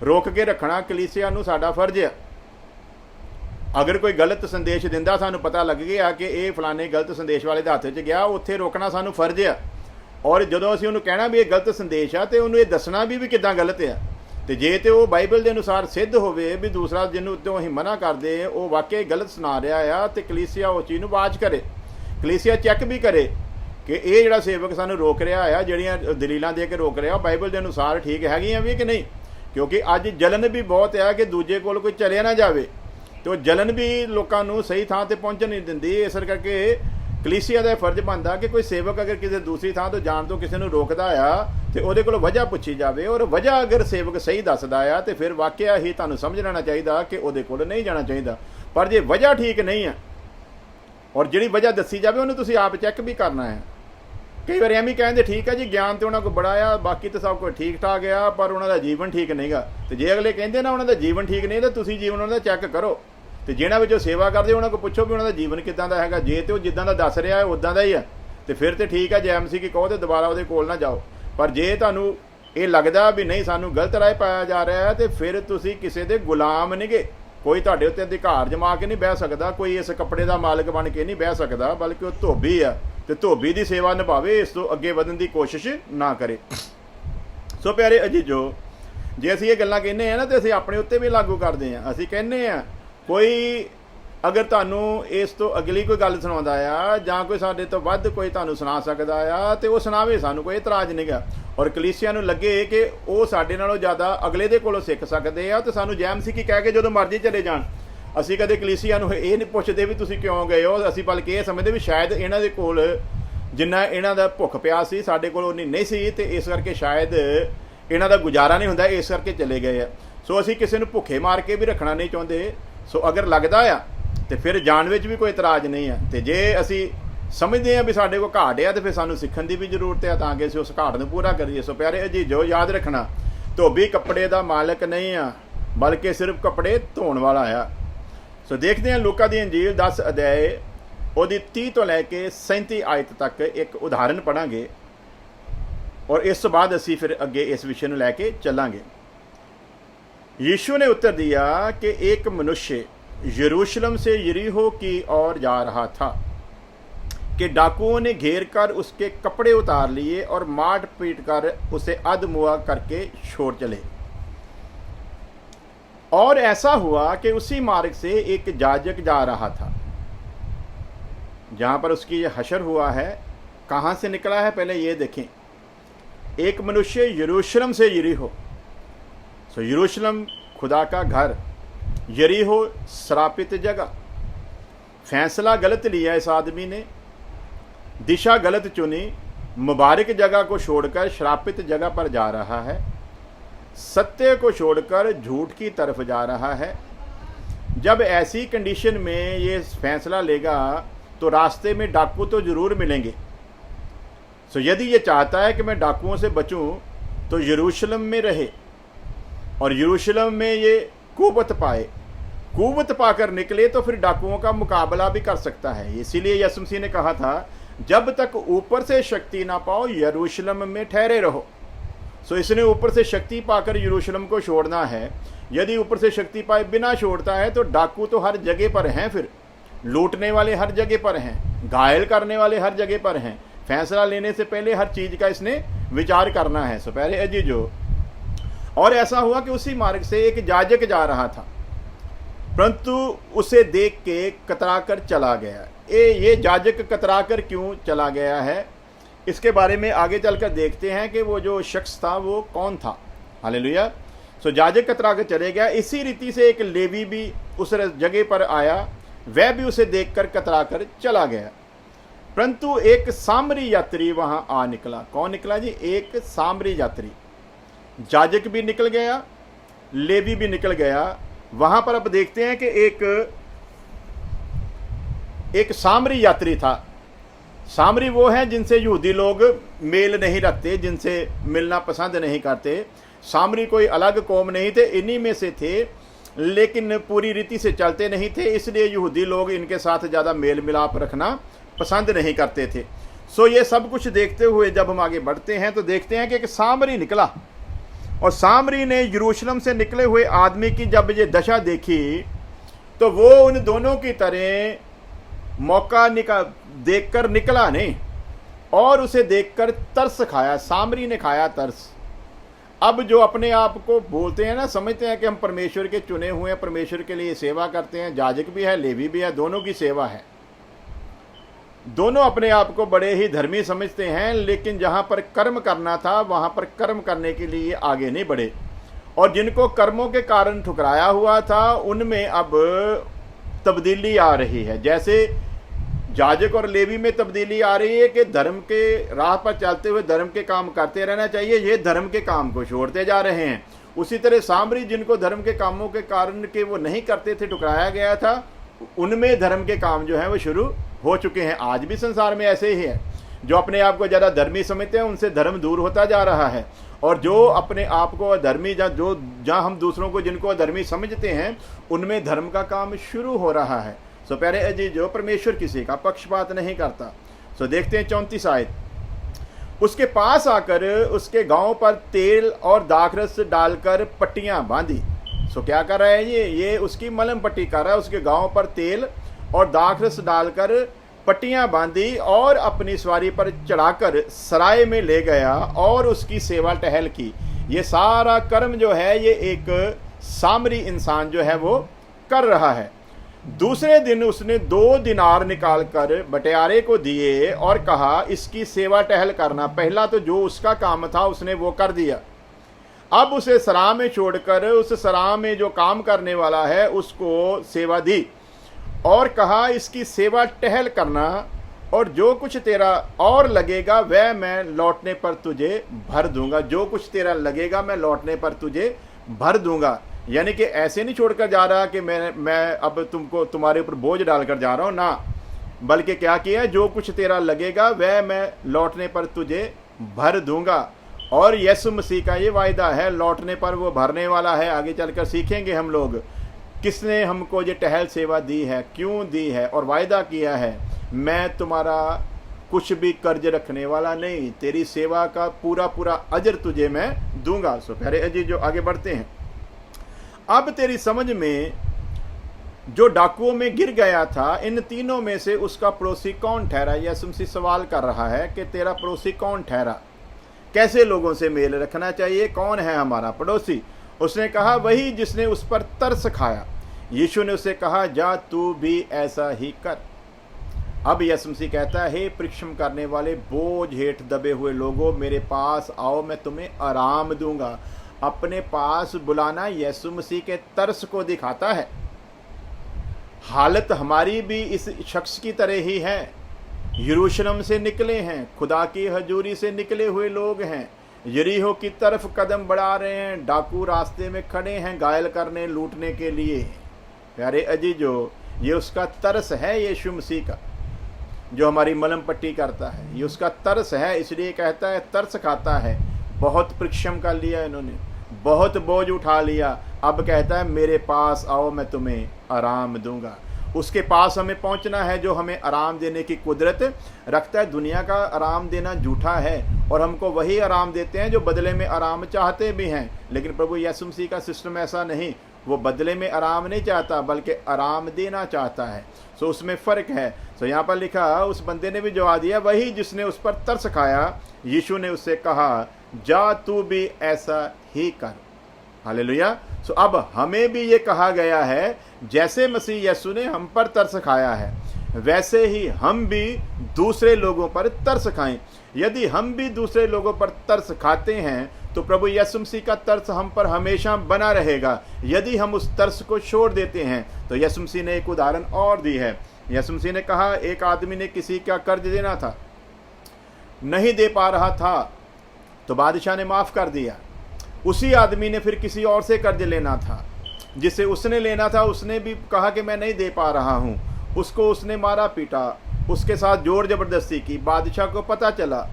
ਰੋਕ ਕੇ ਰੱਖਣਾ ਕਲੀਸਿਆ ਨੂੰ ਸਾਡਾ ਫਰਜ਼ ਆ। ਅਗਰ ਕੋਈ ਗਲਤ ਸੰਦੇਸ਼ ਦਿੰਦਾ, ਸਾਨੂੰ ਪਤਾ ਲੱਗ ਗਿਆ ਕਿ ਇਹ ਫਲਾਣੇ ਗਲਤ ਸੰਦੇਸ਼ ਵਾਲੇ ਦੇ ਹੱਥ 'ਚ ਗਿਆ, ਉੱਥੇ ਰੋਕਣਾ ਸਾਨੂੰ ਫਰਜ਼ ਆ। ਔਰ ਜਦੋਂ ਅਸੀਂ ਉਹਨੂੰ ਕਹਿਣਾ ਵੀ ਇਹ ਗਲਤ ਸੰਦੇਸ਼ ਆ, ਤੇ ਉਹਨੂੰ ਇਹ ਦੱਸਣਾ ਵੀ ਕਿੱਦਾਂ ਗਲਤ ਆ। ਤੇ ਜੇ ਤੇ ਉਹ ਬਾਈਬਲ ਦੇ ਅਨੁਸਾਰ ਸਿੱਧ ਹੋਵੇ ਵੀ ਦੂਸਰਾ ਜਿਹਨੂੰ ਉੱਤੋਂ ਅਸੀਂ ਮਨਾ ਕਰਦੇ ਉਹ ਵਾਕਈ ਗਲਤ ਸੁਣਾ ਰਿਹਾ ਆ, ਤੇ ਕਲੀਸਿਆ ਉਸ ਚੀਜ਼ ਨੂੰ ਵਾਚ ਕਰੇ, ਕਲੀਸਿਆ ਚੈੱਕ ਵੀ ਕਰੇ ਕਿ ਇਹ ਜਿਹੜਾ ਸੇਵਕ ਸਾਨੂੰ ਰੋਕ ਰਿਹਾ ਆ, ਜਿਹੜੀਆਂ ਦਲੀਲਾਂ ਦੇ ਕੇ ਰੋਕ ਰਿਹਾ, ਬਾਈਬਲ ਦੇ ਅਨੁਸਾਰ ਠੀਕ ਹੈਗੀਆਂ ਵੀ ਕਿ ਨਹੀਂ। ਕਿਉਂਕਿ ਅੱਜ ਜਲਨ ਵੀ ਬਹੁਤ ਆ ਕਿ ਦੂਜੇ ਕੋਲ ਕੋਈ ਚਲਿਆ ਨਾ ਜਾਵੇ, ਤੇ ਉਹ ਜਲਨ ਵੀ ਲੋਕਾਂ ਨੂੰ ਸਹੀ ਥਾਂ ਤੇ ਪਹੁੰਚਣ ਨਹੀਂ ਦਿੰਦੀ। ਇਸ ਕਰਕੇ ਕਲੀਸਿਆ ਦਾ ਫਰਜ਼ ਬਣਦਾ ਕਿ ਕੋਈ ਸੇਵਕ ਅਗਰ ਕਿਸੇ ਦੂਸਰੀ ਥਾਂ ਤੋਂ ਜਾਣ ਤੋਂ ਕਿਸੇ ਨੂੰ ਰੋਕਦਾ ਆ, ਤੇ ਉਹਦੇ ਕੋਲ ਵਜ੍ਹਾ ਪੁੱਛੀ ਜਾਵੇ, ਔਰ ਵਜ੍ਹਾ ਅਗਰ ਸੇਵਕ ਸਹੀ ਦੱਸਦਾ ਆ, ਤੇ ਫਿਰ ਵਾਕਿਆ ਹੀ ਤੁਹਾਨੂੰ ਸਮਝ ਲੈਣਾ ਚਾਹੀਦਾ ਕਿ ਉਹਦੇ ਕੋਲ ਨਹੀਂ ਜਾਣਾ ਚਾਹੀਦਾ। ਪਰ ਜੇ ਵਜ੍ਹਾ ਠੀਕ ਨਹੀਂ ਆ, ਔਰ ਜਿਹੜੀ ਵਜ੍ਹਾ ਦੱਸੀ ਜਾਵੇ ਉਹਨੂੰ ਤੁਸੀਂ ਆਪ ਚੈੱਕ ਵੀ ਕਰਨਾ ਹੈ। ਕਈ ਵਾਰ ਐਵੇਂ ਕਹਿੰਦੇ ਠੀਕ ਹੈ ਜੀ, ਗਿਆਨ ਤੇ ਉਹਨਾਂ ਕੋਲ ਬੜਾ ਆ, ਬਾਕੀ ਤਾਂ ਸਭ ਕੁਝ ਠੀਕ ਠਾਕ ਆ, ਪਰ ਉਹਨਾਂ ਦਾ ਜੀਵਨ ਠੀਕ ਨਹੀਂਗਾ। ਤੇ ਜੇ ਅਗਲੇ ਕਹਿੰਦੇ ਨਾ ਉਹਨਾਂ ਦਾ ਜੀਵਨ ਠੀਕ ਨਹੀਂ, ਤਾਂ ਤੁਸੀਂ ਜੀਵਨ ਉਹਨਾਂ ਦਾ ਚੈੱਕ ਕਰੋ, ਤੇ ਜਿਹਨਾਂ ਵਿੱਚੋਂ ਸੇਵਾ ਕਰਦੇ ਉਹਨਾਂ ਕੋਲ ਪੁੱਛੋ ਵੀ ਉਹਨਾਂ ਦਾ ਜੀਵਨ ਕਿੱਦਾਂ ਦਾ ਹੈਗਾ। ਜੇ ਤੇ ਉਹ ਜਿੱਦਾਂ ਦਾ ਦੱਸ ਰਿਹਾ ਹੈ ਉੱਦਾਂ ਦਾ ਹੀ ਆ, ਤੇ ਫਿਰ ਤੇ ਠੀਕ ਹੈ। ਜੇ MC ਕੀ ਕਹੋ ਤੇ ਦੁਬਾਰਾ ਉਹਦੇ ਕੋਲ ਨਾ ਜਾਓ। ਪਰ ਜੇ ਤੁਹਾਨੂੰ ਇਹ ਲੱਗਦਾ ਵੀ ਨਹੀਂ ਸਾਨੂੰ ਗਲਤ ਰਾਹ ਪਾਇਆ ਜਾ ਰਿਹਾ ਹੈ, ਤੇ ਫਿਰ ਤੁਸੀਂ ਕਿਸੇ ਦੇ ਗੁਲਾਮ ਨਹੀਂਗੇ। ਕੋਈ ਤੁਹਾਡੇ ਉੱਤੇ ਅਧਿਕਾਰ ਜਮਾ ਕੇ ਨਹੀਂ ਬਹਿ ਸਕਦਾ, ਕੋਈ ਇਸ ਕੱਪੜੇ ਦਾ ਮਾਲਕ ਬਣ ਕੇ ਨਹੀਂ ਬਹਿ ਸਕਦਾ, ਬਲਕਿ ਉਹ ਧੋਬੀ ਆ, ਤੇ ਧੋਬੀ ਦੀ ਸੇਵਾ ਨਿਭਾਵੇ, ਇਸ ਤੋਂ ਅੱਗੇ ਵਧਣ ਦੀ ਕੋਸ਼ਿਸ਼ ਨਾ ਕਰੇ। ਸੋ ਪਿਆਰੇ ਅਜੀਜ਼ੋ, ਜੇ ਅਸੀਂ ਇਹ ਗੱਲਾਂ ਕਹਿੰਦੇ ਆ ਨਾ, ਤੇ ਅਸੀਂ ਆਪਣੇ ਉੱਤੇ ਵੀ ਲਾਗੂ ਕਰਦੇ ਹਾਂ। ਅਸੀਂ ਕਹਿੰਦੇ ਆ ਕੋਈ ਅਗਰ ਤੁਹਾਨੂੰ ਇਸ ਤੋਂ ਅਗਲੀ ਕੋਈ ਗੱਲ ਸੁਣਾਉਂਦਾ ਆ, ਜਾਂ ਕੋਈ ਸਾਡੇ ਤੋਂ ਵੱਧ ਕੋਈ ਤੁਹਾਨੂੰ ਸੁਣਾ ਸਕਦਾ ਆ, ਤੇ ਉਹ ਸੁਣਾਵੇ, ਸਾਨੂੰ ਕੋਈ ਇਤਰਾਜ਼ ਨਹੀਂਗਾ। ਔਰ ਕਲੀਸਿਆ ਨੂੰ ਲੱਗੇ ਕਿ ਉਹ ਸਾਡੇ ਨਾਲੋਂ ਜ਼ਿਆਦਾ ਅਗਲੇ ਦੇ ਕੋਲੋਂ ਸਿੱਖ ਸਕਦੇ ਆ, ਤੇ ਸਾਨੂੰ ਜੈਮਸੀ ਕੀ ਕਹਿ ਕੇ ਜਦੋਂ ਮਰਜ਼ੀ ਚਲੇ ਜਾਣ। ਅਸੀਂ ਕਦੇ ਕਲੀਸਿਆ ਨੂੰ ਇਹ ਨਹੀਂ ਪੁੱਛਦੇ ਵੀ ਤੁਸੀਂ ਕਿਉਂ ਗਏ ਹੋ। ਅਸੀਂ ਬਲਕਿ ਇਹ ਸਮਝਦੇ ਵੀ ਸ਼ਾਇਦ ਇਹਨਾਂ ਦੇ ਕੋਲ ਜਿੰਨਾ ਇਹਨਾਂ ਦਾ ਭੁੱਖ ਪਿਆਸ ਸੀ, ਸਾਡੇ ਕੋਲ ਉਨੀ ਨਹੀਂ ਸੀ, ਤੇ ਇਸ ਕਰਕੇ ਸ਼ਾਇਦ ਇਹਨਾਂ ਦਾ ਗੁਜ਼ਾਰਾ ਨਹੀਂ ਹੁੰਦਾ, ਇਸ ਕਰਕੇ ਚਲੇ ਗਏ ਆ। ਸੋ ਅਸੀਂ ਕਿਸੇ ਨੂੰ ਭੁੱਖੇ ਮਾਰ ਕੇ ਵੀ ਰੱਖਣਾ ਨਹੀਂ ਚਾਹੁੰਦੇ। ਸੋ ਅਗਰ ਲੱਗਦਾ ਆ ਤੇ ਫਿਰ ਜਾਣ ਵਿੱਚ ਵੀ ਕੋਈ ਇਤਰਾਜ਼ ਨਹੀਂ ਆ। ਤੇ ਜੇ ਅਸੀਂ ਸਮਝਦੇ ਹਾਂ ਵੀ ਸਾਡੇ ਕੋਲ ਘਾਟ ਆ, ਤੇ ਫਿਰ ਸਾਨੂੰ ਸਿੱਖਣ ਦੀ ਵੀ ਜ਼ਰੂਰਤ ਆ, ਤਾਂ ਕਿ ਅਸੀਂ ਉਸ ਘਾਟ ਨੂੰ ਪੂਰਾ ਕਰੀਏ। ਸੋ ਪਿਆਰੇ ਅਜੀਜ਼ੋ, ਯਾਦ ਰੱਖਣਾ, ਧੋਬੀ ਕੱਪੜੇ ਦਾ ਮਾਲਕ ਨਹੀਂ ਆ, ਬਲਕਿ ਸਿਰਫ ਕੱਪੜੇ ਧੋਣ ਵਾਲਾ ਆ। ਸੋ ਦੇਖਦੇ ਹਾਂ ਲੂਕਾ ਦੀ ਇੰਜੀਲ 10 ਅਧਿਆਏ ਉਹਦੀ 30 ਤੋਂ ਲੈ ਕੇ 37 ਆਇਤ ਤੱਕ ਇੱਕ ਉਦਾਹਰਨ ਪੜਾਂਗੇ, ਔਰ ਇਸ ਤੋਂ ਬਾਅਦ ਅਸੀਂ ਫਿਰ ਅੱਗੇ ਇਸ ਵਿਸ਼ੇ ਨੂੰ ਲੈ ਕੇ ਚੱਲਾਂਗੇ। यीशु ने उत्तर दिया कि एक मनुष्य यरूशलेम से यरीहो की ओर जा रहा था कि डाकुओं ने घेर कर उसके कपड़े उतार लिए और मार पीट कर उसे अधमुआ करके छोड़ चले। और ऐसा हुआ कि उसी मार्ग से एक याजक जा रहा था। जहां पर उसकी ये हशर हुआ है, कहां से निकला है पहले ये देखें। एक मनुष्य यरूशलेम से यरीहो, सो यरूशलेम खुदा का घर, यरीहो श्रापित जगह। फैसला गलत लिया इस आदमी ने, दिशा गलत चुनी, मुबारक जगह को छोड़कर श्रापित जगह पर जा रहा है, सत्य को छोड़कर झूठ की तरफ जा रहा है। जब ऐसी कंडीशन में ये फैसला लेगा तो रास्ते में डाकू तो ज़रूर मिलेंगे। सो यदि ये चाहता है कि मैं डाकुओं से बचूं, तो यरूशलेम में रहे और यरूशलेम में ये कुव्वत पाए, कुव्वत पाकर निकले तो फिर डाकुओं का मुकाबला भी कर सकता है। इसीलिए यीशु मसीह ने कहा था, जब तक ऊपर से शक्ति ना पाओ यरूशलेम में ठहरे रहो। सो इसने ऊपर से शक्ति पाकर यरूशलेम को छोड़ना है। यदि ऊपर से शक्ति पाए बिना छोड़ता है तो डाकू तो हर जगह पर हैं, फिर लूटने वाले हर जगह पर हैं, घायल करने वाले हर जगह पर हैं। फैसला लेने से पहले हर चीज़ का इसने विचार करना है। सो प्यारे अजीजो, और ऐसा हुआ कि उसी मार्ग से एक याजक जा रहा था, परंतु उसे देख के कतरा कर चला गया। ये याजक कतरा कर क्यों चला गया है, इसके बारे में आगे चलकर देखते हैं कि वो जो शख्स था वो कौन था। हालेलुया। सो याजक कतरा कर चले गया। इसी रीति से एक लेवी भी उस जगह पर आया, वह भी उसे देखकर कतरा कर चला गया। परंतु एक सामरी यात्री वहां आ निकला। कौन निकला जी? एक सामरी यात्री। याजक भी निकल गया, लेवी भी निकल गया। वहां पर अब देखते हैं कि एक सामरी यात्री था। सामरी वो है जिनसे यहूदी लोग मेल नहीं रखते, जिनसे मिलना पसंद नहीं करते। सामरी कोई अलग कौम नहीं थे, इन्हीं में से थे, लेकिन पूरी रीति से चलते नहीं थे, इसलिए यहूदी लोग इनके साथ ज़्यादा मेल मिलाप रखना पसंद नहीं करते थे। सो ये सब कुछ देखते हुए जब हम आगे बढ़ते हैं तो देखते हैं कि एक सामरी निकला, और सामरी ने यरूशलेम से निकले हुए आदमी की जब ये दशा देखी तो वो उन दोनों की तरह मौका देखकर निकला नहीं, और उसे देखकर तरस खाया। सामरी ने खाया तरस। अब जो अपने आप को बोलते हैं ना, समझते हैं कि हम परमेश्वर के चुने हुए हैं, परमेश्वर के लिए सेवा करते हैं, याजक भी है, लेवी भी है, दोनों की सेवा है, दोनों अपने आप को बड़े ही धर्मी समझते हैं, लेकिन जहां पर कर्म करना था वहां पर कर्म करने के लिए आगे नहीं बढ़े। और जिनको कर्मों के कारण ठुकराया हुआ था उनमें अब तब्दीली आ रही है। जैसे याजक और लेवी में तब्दीली आ रही है कि धर्म के राह पर चलते हुए धर्म के काम करते रहना चाहिए, ये धर्म के काम को छोड़ते जा रहे हैं। उसी तरह सामरी, जिनको धर्म के कामों के कारण के वो नहीं करते थे, ठुकराया गया था, उनमें धर्म के काम जो है वो शुरू हो चुके हैं। आज भी संसार में ऐसे ही है, जो अपने आप को ज़्यादा धर्मी समझते हैं उनसे धर्म दूर होता जा रहा है, और जो अपने आप को अधर्मी जहाँ हम दूसरों को जिनको अधर्मी समझते हैं उनमें धर्म का काम शुरू हो रहा है। सो प्यारे अजीजों, परमेश्वर किसी का पक्षपात नहीं करता। सो देखते हैं 34 आयत। उसके पास आकर उसके गांव पर तेल और दाखरस डालकर पट्टियां बांधी। सो क्या कर रहा है ये उसकी मलम पट्टी कर रहा है। उसके गांव पर तेल और दाखरस डालकर पट्टियां बांधी और अपनी सवारी पर चढ़ाकर सराय में ले गया और उसकी सेवा टहल की। ये सारा कर्म जो है ये एक सामरी इंसान जो है वो कर रहा है। दूसरे दिन उसने 2 दिनार निकालकर बटियारे को दिए और कहा, इसकी सेवा टहल करना। पहला तो जो उसका काम था उसने वो कर दिया। अब उसे सराय में छोड़कर उस सराय में जो काम करने वाला है उसको सेवा दी और कहा, इसकी सेवा टहल करना, और जो कुछ तेरा और लगेगा वह मैं लौटने पर तुझे भर दूंगा। जो कुछ तेरा लगेगा मैं लौटने पर तुझे भर दूंगा। यानी कि ऐसे नहीं छोड़कर जा रहा कि मैं अब तुम्हारे ऊपर बोझ डालकर जा रहा हूं ना, बल्कि क्या किया, जो कुछ तेरा लगेगा वह मैं लौटने पर तुझे भर दूंगा। और यीशु मसीह का ये वायदा है, लौटने पर वो भरने वाला है। आगे चलकर सीखेंगे हम लोग किसने हमको ये टहल सेवा दी है, क्यों दी है, और वायदा किया है, मैं तुम्हारा कुछ भी कर्ज रखने वाला नहीं, तेरी सेवा का पूरा पूरा अजर तुझे मैं दूंगा। सो प्यारे अजीज, जो आगे बढ़ते हैं, अब तेरी समझ में जो डाकुओं में गिर गया था, इन तीनों में से उसका पड़ोसी कौन ठहरा? यीशु मसीह सवाल कर रहा है कि तेरा पड़ोसी कौन ठहरा, कैसे लोगों से मेल रखना चाहिए, कौन है हमारा पड़ोसी? उसने कहा, वही जिसने उस पर तरस खाया। यीशु ने उसे कहा, जा तू भी ऐसा ही कर। अब यीशु मसीह कहता है, हे परिश्रम करने वाले बोझ हेठ दबे हुए लोगों, मेरे पास आओ, मैं तुम्हें आराम दूंगा। अपने पास बुलाना यीशु मसीह के तरस को दिखाता है। हालत हमारी भी इस शख्स की तरह ही है। यरूशलेम से निकले हैं, खुदा की हजूरी से निकले हुए लोग हैं, यरीहो की तरफ कदम बढ़ा रहे हैं, डाकू रास्ते में खड़े हैं घायल करने लूटने के लिए। प्यारे अजीजो, ये उसका तरस है यीशु मसीह का, जो हमारी मलम पट्टी करता है। ये उसका तरस है, इसलिए कहता है तरस खाता है। बहुत परिश्रम कर लिया इन्होंने, बहुत बोझ उठा लिया, अब कहता है मेरे पास आओ, मैं तुम्हें आराम दूंगा। उसके पास हमें पहुंचना है जो हमें आराम देने की कुदरत रखता है। दुनिया का आराम देना झूठा है और हमको वही आराम देते हैं जो बदले में आराम चाहते भी हैं, लेकिन प्रभु यीशु मसीह का सिस्टम ऐसा नहीं। वो बदले में आराम नहीं चाहता बल्कि आराम देना चाहता है। सो उसमें फ़र्क है। सो यहाँ पर लिखा, उस बंदे ने भी जवाब दिया, वही जिसने उस पर तरस खाया। यीशु ने उससे कहा, जा तू भी ऐसा ही कर। हालेलुया। सो अब हमें भी ये कहा गया है, जैसे मसीह यीशु ने हम पर तरस खाया है वैसे ही हम भी दूसरे लोगों पर तरस खाएं। यदि हम भी दूसरे लोगों पर तरस खाते हैं तो प्रभु यीशु मसीह का तरस हम पर हमेशा बना रहेगा। यदि हम उस तरस को छोड़ देते हैं तो यीशु मसीह ने एक उदाहरण और दी है। यीशु मसीह ने कहा, एक आदमी ने किसी का कर्ज देना था, नहीं दे पा रहा था, तो बादशाह ने माफ़ कर दिया। उसी आदमी ने फिर किसी और से कर्ज लेना था, जिसे उसने लेना था उसने भी कहा कि मैं नहीं दे पा रहा हूँ, उसको उसने मारा पीटा, उसके साथ जोर ज़बरदस्ती की। बादशाह को पता चला,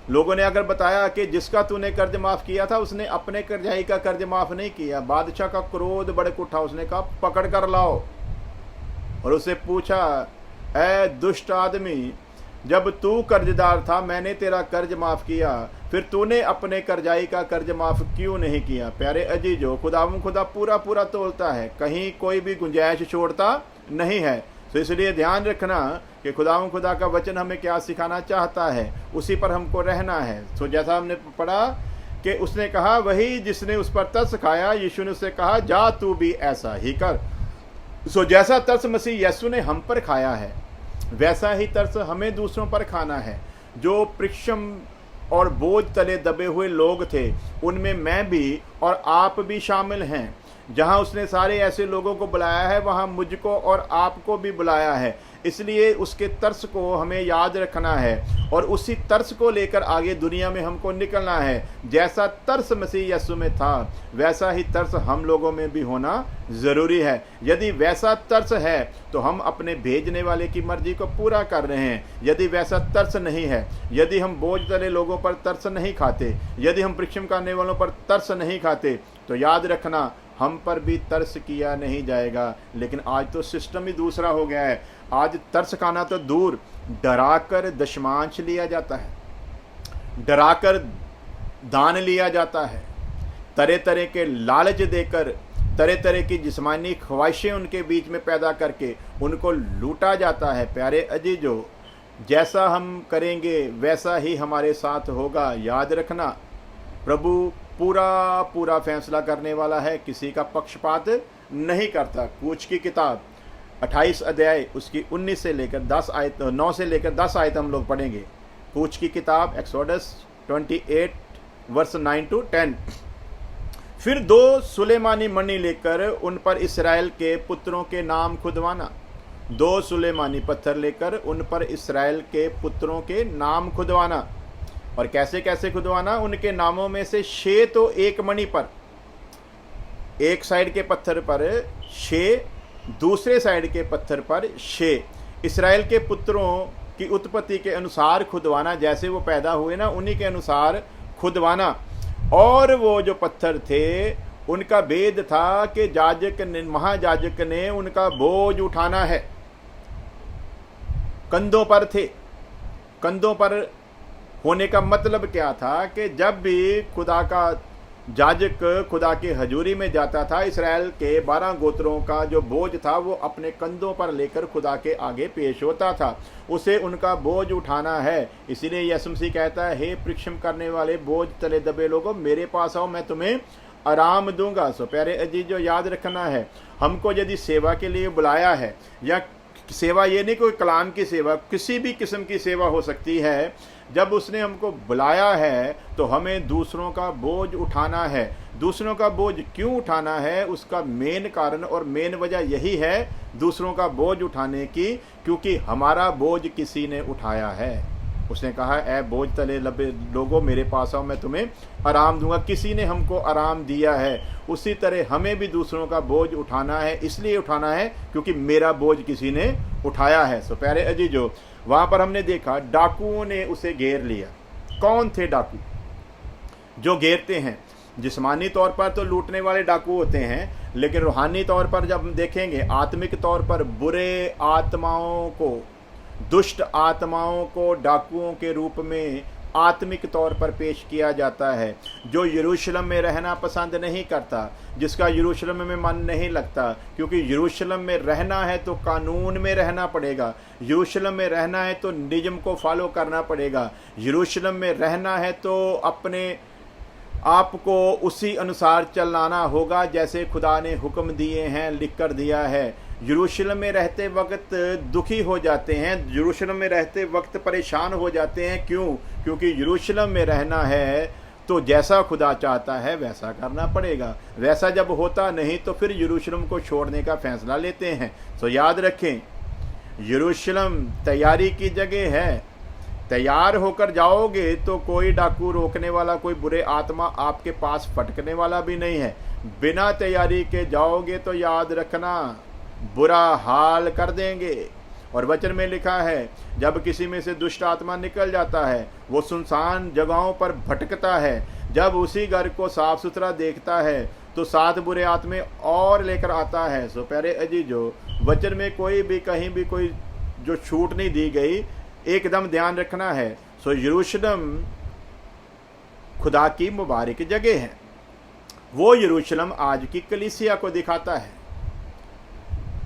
लोगों ने अगर बताया कि जिसका तूने कर्ज माफ़ किया था उसने अपने कर्जाई का कर्ज माफ़ नहीं किया। बादशाह का क्रोध भड़क उठा, उसने कहा पकड़ कर लाओ, और उससे पूछा, ऐ दुष्ट आदमी, जब तू कर्जदार था मैंने तेरा कर्ज माफ़ किया, फिर तूने अपने कर्जाई का कर्ज माफ़ क्यों नहीं किया। प्यारे अजीजों, खुदा पूरा पूरा तोलता है, कहीं कोई भी गुंजाइश छोड़ता नहीं है। तो इसलिए ध्यान रखना कि खुदा का वचन हमें क्या सिखाना चाहता है, उसी पर हमको रहना है। तो जैसा हमने पढ़ा कि उसने कहा, वही जिसने उस पर तरस खाया, यीशु ने उससे कहा, जा तू भी ऐसा ही कर। सो जैसा तरस मसीह यीशु ने हम पर खाया है, वैसा ही तरस हमें दूसरों पर खाना है। जो परीक्षम और बोझ तले दबे हुए लोग थे, उनमें मैं भी और आप भी शामिल हैं। जहां उसने सारे ऐसे लोगों को बुलाया है, वहां मुझको और आपको भी बुलाया है। इसलिए उसके तरस को हमें याद रखना है और उसी तरस को लेकर आगे दुनिया में हमको निकलना है। जैसा तरस मसीह यीशु में था, वैसा ही तरस हम लोगों में भी होना ज़रूरी है। यदि वैसा तरस है तो हम अपने भेजने वाले की मर्जी को पूरा कर रहे हैं। यदि वैसा तरस नहीं है, यदि हम बोझ तले लोगों पर तरस नहीं खाते, यदि हम परीक्षण करने वालों पर तरस नहीं खाते, तो याद रखना हम पर भी तरस किया नहीं जाएगा। लेकिन आज तो सिस्टम ही दूसरा हो गया है। आज तरस खाना तो दूर, डराकर दशमांश लिया जाता है, डराकर दान लिया जाता है, तरह तरह के लालच देकर, तरह तरह की जिस्मानी ख्वाहिशें उनके बीच में पैदा करके उनको लूटा जाता है। प्यारे अजीजों, जैसा हम करेंगे वैसा ही हमारे साथ होगा। याद रखना, प्रभु पूरा पूरा फैसला करने वाला है, किसी का पक्षपात नहीं करता। कूच की किताब 28 अध्याय उसकी 19 से लेकर 10 आयत 9 से लेकर 10 आयत हम लोग पढ़ेंगे। कूच की किताब एक्सोडस 28 वर्स 9 to 10। फिर 2 सुलेमानी मणि लेकर उन पर इस्राएल के पुत्रों के नाम खुदवाना। 2 सुलेमानी पत्थर लेकर उन पर इस्राएल के पुत्रों के नाम खुदवाना। और कैसे कैसे खुदवाना? उनके नामों में से 6 तो एक मणि पर, एक साइड के पत्थर पर 6, दूसरे साइड के पत्थर पर 6। इस्राएल के पुत्रों की उत्पत्ति के अनुसार खुदवाना, जैसे वो पैदा हुए ना उन्हीं के अनुसार खुदवाना। और वो जो पत्थर थे उनका भेद था कि महायाजक ने उनका बोझ उठाना है। कंधों पर थे। कंधों पर होने का मतलब क्या था कि जब भी खुदा का याजक खुदा के हजूरी में जाता था, इस्राएल के 12 गोत्रों का जो बोझ था वो अपने कंधों पर लेकर खुदा के आगे पेश होता था। उसे उनका बोझ उठाना है। इसीलिए यीशु मसीह कहता है, हे परिश्रम करने वाले बोझ तले दबे लोगों, मेरे पास आओ, मैं तुम्हें आराम दूंगा। सो प्यारे अजीजों, याद रखना है, हमको यदि सेवा के लिए बुलाया है, या सेवा ये नहीं कोई कलाम की सेवा, किसी भी किस्म की सेवा हो सकती है, जब उसने हमको बुलाया है तो हमें दूसरों का बोझ उठाना है। दूसरों का बोझ क्यों उठाना है? उसका मेन कारण और मेन वजह यही है दूसरों का बोझ उठाने की, क्योंकि हमारा बोझ किसी ने उठाया है। उसने कहा, ऐ बोझ तले लबे लोगों, मेरे पास आओ, मैं तुम्हें आराम दूंगा। किसी ने हमको आराम दिया है, उसी तरह हमें भी दूसरों का बोझ उठाना है। इसलिए उठाना है क्योंकि मेरा बोझ किसी ने उठाया है। सो प्यारे अजीजों, वहाँ पर हमने देखा डाकुओं ने उसे घेर लिया। कौन थे डाकू? जो घेरते हैं, जिस्मानी तौर पर तो लूटने वाले डाकू होते हैं, लेकिन रूहानी तौर पर जब हम देखेंगे, आत्मिक तौर पर बुरे आत्माओं को, दुष्ट आत्माओं को डाकुओं के रूप में आत्मिक तौर पर पेश किया जाता है। जो यरूशलेम में रहना पसंद नहीं करता, जिसका यरूशलेम में मन नहीं लगता, क्योंकि यरूशलेम में रहना है तो कानून में रहना पड़ेगा, यरूशलेम में रहना है तो नियम को फॉलो करना पड़ेगा, यरूशलेम में रहना है तो अपने आपको उसी अनुसार चलाना होगा जैसे खुदा ने हुक्म दिए हैं, लिख कर दिया है। यरूशलेम में रहते वक्त दुखी हो जाते हैं, यरूशलेम में रहते वक्त परेशान हो जाते हैं। क्यों? क्योंकि यरूशलेम में रहना है तो जैसा खुदा चाहता है वैसा करना पड़ेगा। वैसा जब होता नहीं तो फिर यरूशलेम को छोड़ने का फैसला लेते हैं। तो याद रखें, यरूशलेम तैयारी की जगह है। तैयार होकर जाओगे तो कोई डाकू रोकने वाला, कोई बुरे आत्मा आपके पास फटकने वाला भी नहीं है। बिना तैयारी के जाओगे तो याद रखना बुरा हाल कर देंगे। और वचन में लिखा है, जब किसी में से दुष्ट आत्मा निकल जाता है, वो सुनसान जगहों पर भटकता है। जब उसी घर को साफ सुथरा देखता है तो 7 बुरे आत्मे और लेकर आता है। सो प्यारे अजीजो, वचन में कोई भी कहीं भी कोई जो छूट नहीं दी गई, एकदम ध्यान रखना है। सो यरूशलेम खुदा की मुबारक जगह है। वो यरूशलेम आज की कलीसिया को दिखाता है।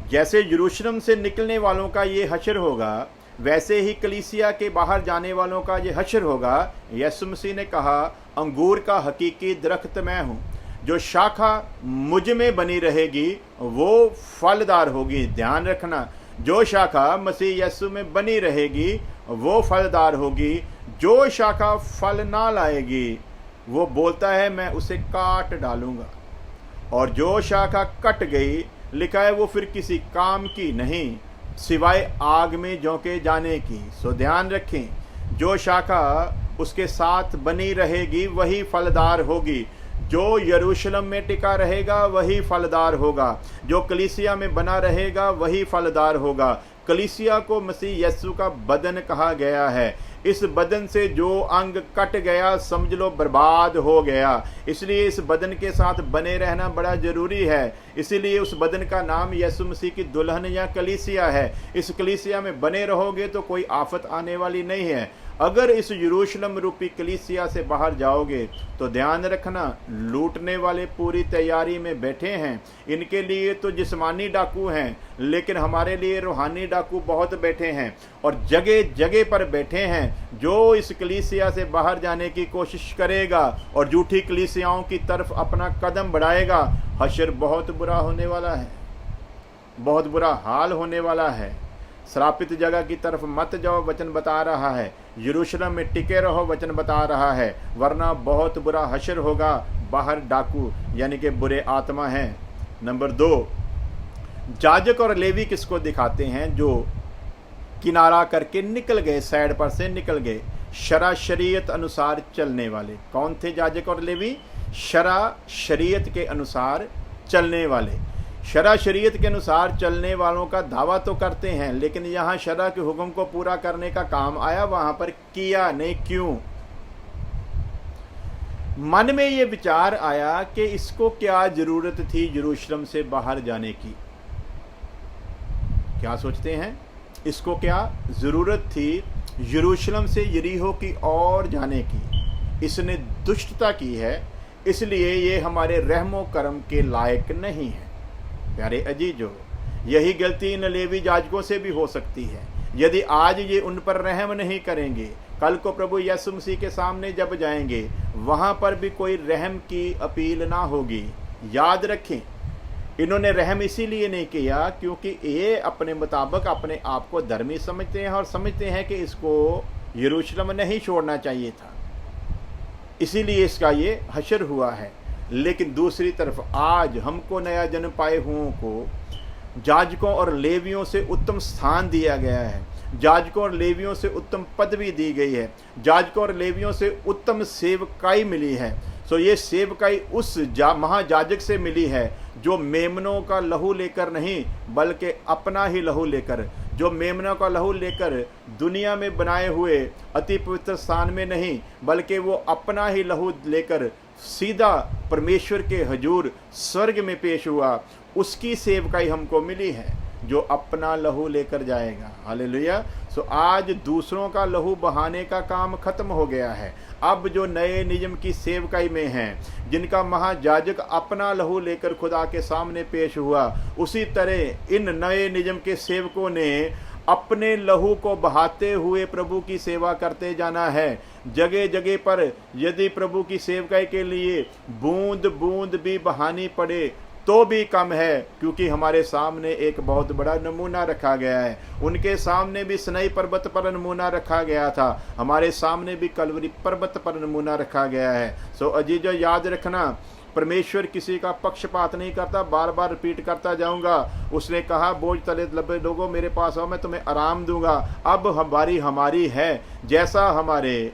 जैसे यरूशलेम से निकलने वालों का ये हशर होगा, वैसे ही कलीसिया के बाहर जाने वालों का ये हशर होगा। यीशु मसीह ने कहा, अंगूर का हकीकी दरख्त मैं हूँ, जो शाखा मुझ में बनी रहेगी वो फलदार होगी। ध्यान रखना, जो शाखा मसीह यीशु में बनी रहेगी वो फलदार होगी। जो शाखा फल ना लाएगी, वो बोलता है मैं उसे काट डालूंगा। और जो शाखा कट गई, लिखा है वो फिर किसी काम की नहीं, सिवाय आग में झोंके जाने की। सो ध्यान रखें, जो शाखा उसके साथ बनी रहेगी वही फलदार होगी। जो यरूशलेम में टिका रहेगा वही फलदार होगा। जो कलीसिया में बना रहेगा वही फलदार होगा। कलीसिया को मसीह यीशु का बदन कहा गया है। इस बदन से जो अंग कट गया, समझ लो बर्बाद हो गया। इसलिए इस बदन के साथ बने रहना बड़ा जरूरी है। इसीलिए उस बदन का नाम यीशु मसीह की दुल्हन या कलीसिया है। इस कलीसिया में बने रहोगे तो कोई आफत आने वाली नहीं है। अगर इस यरूशलेम रूपी कलीसिया से बाहर जाओगे तो ध्यान रखना, लूटने वाले पूरी तैयारी में बैठे हैं। इनके लिए तो जिस्मानी डाकू हैं, लेकिन हमारे लिए रूहानी डाकू बहुत बैठे हैं और जगह जगह पर बैठे हैं। जो इस कलीसिया से बाहर जाने की कोशिश करेगा और झूठी कलीसियाओं की तरफ अपना कदम बढ़ाएगा, हशर बहुत बुरा होने वाला है, बहुत बुरा हाल होने वाला है। श्रापित जगह की तरफ मत जाओ, वचन बता रहा है। यरूशलेम में टिके रहो, वचन बता रहा है, वरना बहुत बुरा हशर होगा। बाहर डाकू यानी कि बुरे आत्मा हैं। नंबर 2, जाजक और लेवी किसको दिखाते हैं? जो किनारा करके निकल गए, साइड पर से निकल गए, शरा शरीयत अनुसार चलने वाले। कौन थे जाजक और लेवी? शरा शरीयत के अनुसार चलने वाले। शरा शरीयत के अनुसार चलने वालों का दावा तो करते हैं, लेकिन यहाँ शरा के हुक्म को पूरा करने का काम आया, वहां पर किया नहीं। क्यों? मन में ये विचार आया कि इसको क्या जरूरत थी यरूशलेम से बाहर जाने की? क्या सोचते हैं? इसको क्या जरूरत थी यरूशलेम से यरीहो की ओर जाने की? इसने दुष्टता की है, इसलिए ये हमारे रहमो करम के लायक नहीं है। प्यारे अजीजो, यही गलती इन लेवी जाजकों से भी हो सकती है। यदि आज ये उन पर रहम नहीं करेंगे, कल को प्रभु यीशु मसीह के सामने जब जाएंगे, वहां पर भी कोई रहम की अपील ना होगी। याद रखें, इन्होंने रहम इसीलिए नहीं किया क्योंकि ये अपने मुताबिक अपने आप को धर्मी समझते हैं और समझते हैं कि इसको यरूशलेम नहीं छोड़ना चाहिए था, इसीलिए इसका ये हशर हुआ है। लेकिन दूसरी तरफ आज हमको नया जन्म पाए हुओं को जाजकों और लेवियों से उत्तम स्थान दिया गया है। जाजकों और लेवियों से उत्तम पदवी दी गई है। जाजकों और लेवियों से उत्तम सेवकाई मिली है। सो ये सेवकाई उस महाजाजक से मिली है जो मेमनों का लहू लेकर नहीं, बल्कि अपना ही लहू लेकर, जो मेमनों का लहू लेकर दुनिया में बनाए हुए अति पवित्र स्थान में नहीं, बल्कि वो अपना ही लहू लेकर सीधा परमेश्वर के हजूर स्वर्ग में पेश हुआ, उसकी सेवकाई हमको मिली है, जो अपना लहू लेकर जाएगा। हालेलुया। सो आज दूसरों का लहू बहाने का काम खत्म हो गया है। अब जो नए नियम की सेवकाई में हैं, जिनका महायाजक अपना लहू लेकर खुदा के सामने पेश हुआ, उसी तरह इन नए नियम के सेवकों ने अपने लहू को बहाते हुए प्रभु की सेवा करते जाना है। जगह जगह पर यदि प्रभु की सेवकाई के लिए बूंद बूंद भी बहानी पड़े तो भी कम है, क्योंकि हमारे सामने एक बहुत बड़ा नमूना रखा गया है। उनके सामने भी सनई पर्वत पर नमूना रखा गया था, हमारे सामने भी कलवरी पर्वत पर नमूना रखा गया है। सो अजीजो, याद रखना, परमेश्वर किसी का पक्षपात नहीं करता, बार बार रिपीट करता जाऊंगा। उसने कहा बोझ तले दबे लोगों मेरे पास आओ, मैं तुम्हें आराम दूंगा। अब हमारी है, जैसा हमारे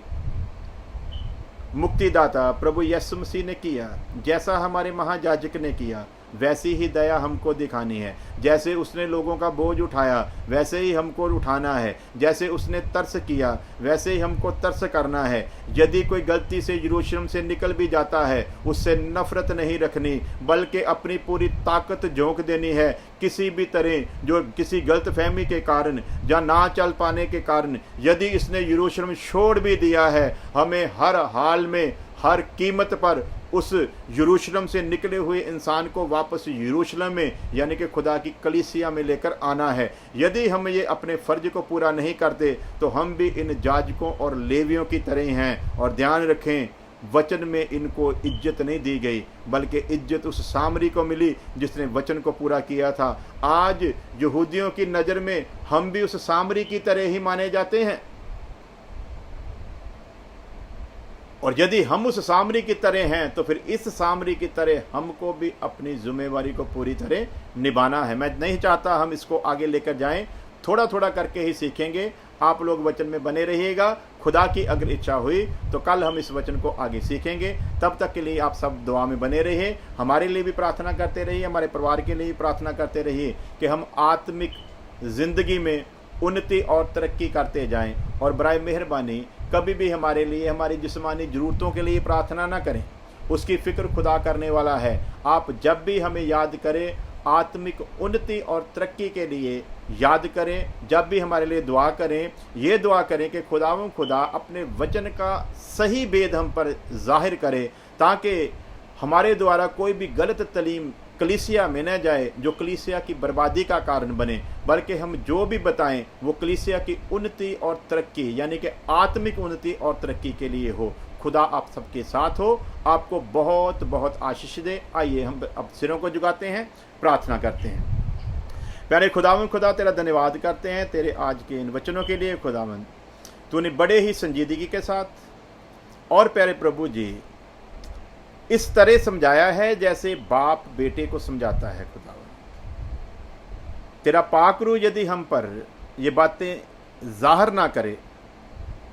मुक्तिदाता प्रभु यीशु मसीह ने किया, जैसा हमारे महायाजक ने किया, वैसी ही दया हमको दिखानी है। जैसे उसने लोगों का बोझ उठाया वैसे ही हमको उठाना है। जैसे उसने तरस किया वैसे ही हमको तरस करना है। यदि कोई गलती से यरूशलेम से निकल भी जाता है, उससे नफरत नहीं रखनी, बल्कि अपनी पूरी ताकत झोंक देनी है। किसी भी तरह जो किसी गलत फहमी के कारण या ना चल पाने के कारण यदि इसने यरूशलेम छोड़ भी दिया है, हमें हर हाल में हर कीमत पर उस यरूशलेम से निकले हुए इंसान को वापस यरूशलेम में यानी कि खुदा की कलीसिया में लेकर आना है। यदि हम ये अपने फर्ज को पूरा नहीं करते तो हम भी इन जाजकों और लेवियों की तरह हैं। और ध्यान रखें, वचन में इनको इज्जत नहीं दी गई, बल्कि इज्जत उस सामरी को मिली जिसने वचन को पूरा किया था। आज यहूदियों की नज़र में हम भी उस सामरी की तरह ही माने जाते हैं, और यदि हम उस सामरी की तरह हैं तो फिर इस सामरी की तरह हमको भी अपनी जिम्मेवारी को पूरी तरह निभाना है। मैं नहीं चाहता हम इसको आगे लेकर जाएं, थोड़ा थोड़ा करके ही सीखेंगे। आप लोग वचन में बने रहिएगा। खुदा की अगर इच्छा हुई तो कल हम इस वचन को आगे सीखेंगे। तब तक के लिए आप सब दुआ में बने रहिए। हमारे लिए भी प्रार्थना करते रहिए, हमारे परिवार के लिए भी प्रार्थना करते रहिए कि हम आत्मिक ज़िंदगी में उन्नति और तरक्की करते जाएं। और बराए मेहरबानी कभी भी हमारे लिए हमारी जिस्मानी ज़रूरतों के लिए प्रार्थना ना करें, उसकी फ़िक्र खुदा करने वाला है। आप जब भी हमें याद करें, आत्मिक उन्नति और तरक्की के लिए याद करें। जब भी हमारे लिए दुआ करें, ये दुआ करें कि खुदा अपने वचन का सही भेद हम पर जाहिर करे, ताकि हमारे द्वारा कोई भी गलत तलीम कलीसिया में न जाए जो कलीसिया की बर्बादी का कारण बने, बल्कि हम जो भी बताएं वो कलीसिया की उन्नति और तरक्की यानी कि आत्मिक उन्नति और तरक्की के लिए हो। खुदा आप सबके साथ हो, आपको बहुत बहुत आशीष दे। आइए हम अब सिरों को झुकाते हैं, प्रार्थना करते हैं। प्यारे खुदा तेरा धन्यवाद करते हैं तेरे आज के इन वचनों के लिए। खुदावंद तूने बड़े ही संजीदगी के साथ और प्यारे प्रभु जी इस तरह समझाया है जैसे बाप बेटे को समझाता है। खुदावंद तेरा पाक रूह यदि हम पर ये बातें जाहिर ना करे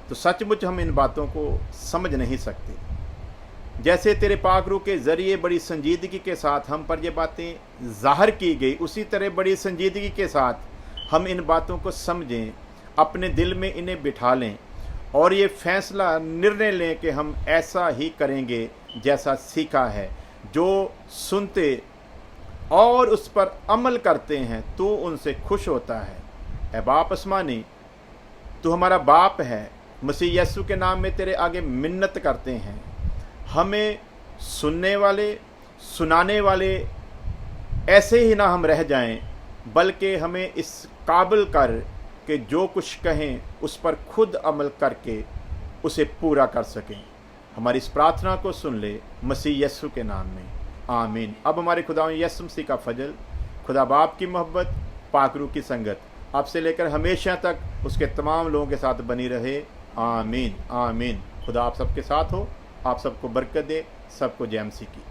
तो सचमुच हम इन बातों को समझ नहीं सकते। जैसे तेरे पाक रूह के ज़रिए बड़ी संजीदगी के साथ हम पर ये बातें जाहिर की गई, उसी तरह बड़ी संजीदगी के साथ हम इन बातों को समझें, अपने दिल में इन्हें बिठा लें और ये फैसला निर्णय लें कि हम ऐसा ही करेंगे जैसा सीखा है। जो सुनते और उस पर अमल करते हैं तो उनसे खुश होता है। ऐ बाप आसमानी, तू हमारा बाप है। मसीह यीशु के नाम में तेरे आगे मिन्नत करते हैं, हमें सुनने वाले सुनाने वाले ऐसे ही ना हम रह जाएं, बल्कि हमें इस काबिल कर कि जो कुछ कहें उस पर खुद अमल करके उसे पूरा कर सकें। हमारी इस प्रार्थना को सुन ले मसीह यीशु के नाम में, आमीन। अब हमारे खुदा यीशु मसीह का फजल, खुदा बाप की मोहब्बत, पाक रूह की संगत आपसे लेकर हमेशा तक उसके तमाम लोगों के साथ बनी रहे, आमीन आमीन। खुदा आप सबके साथ हो, आप सबको बरकत दे, सबको जय मसीह की।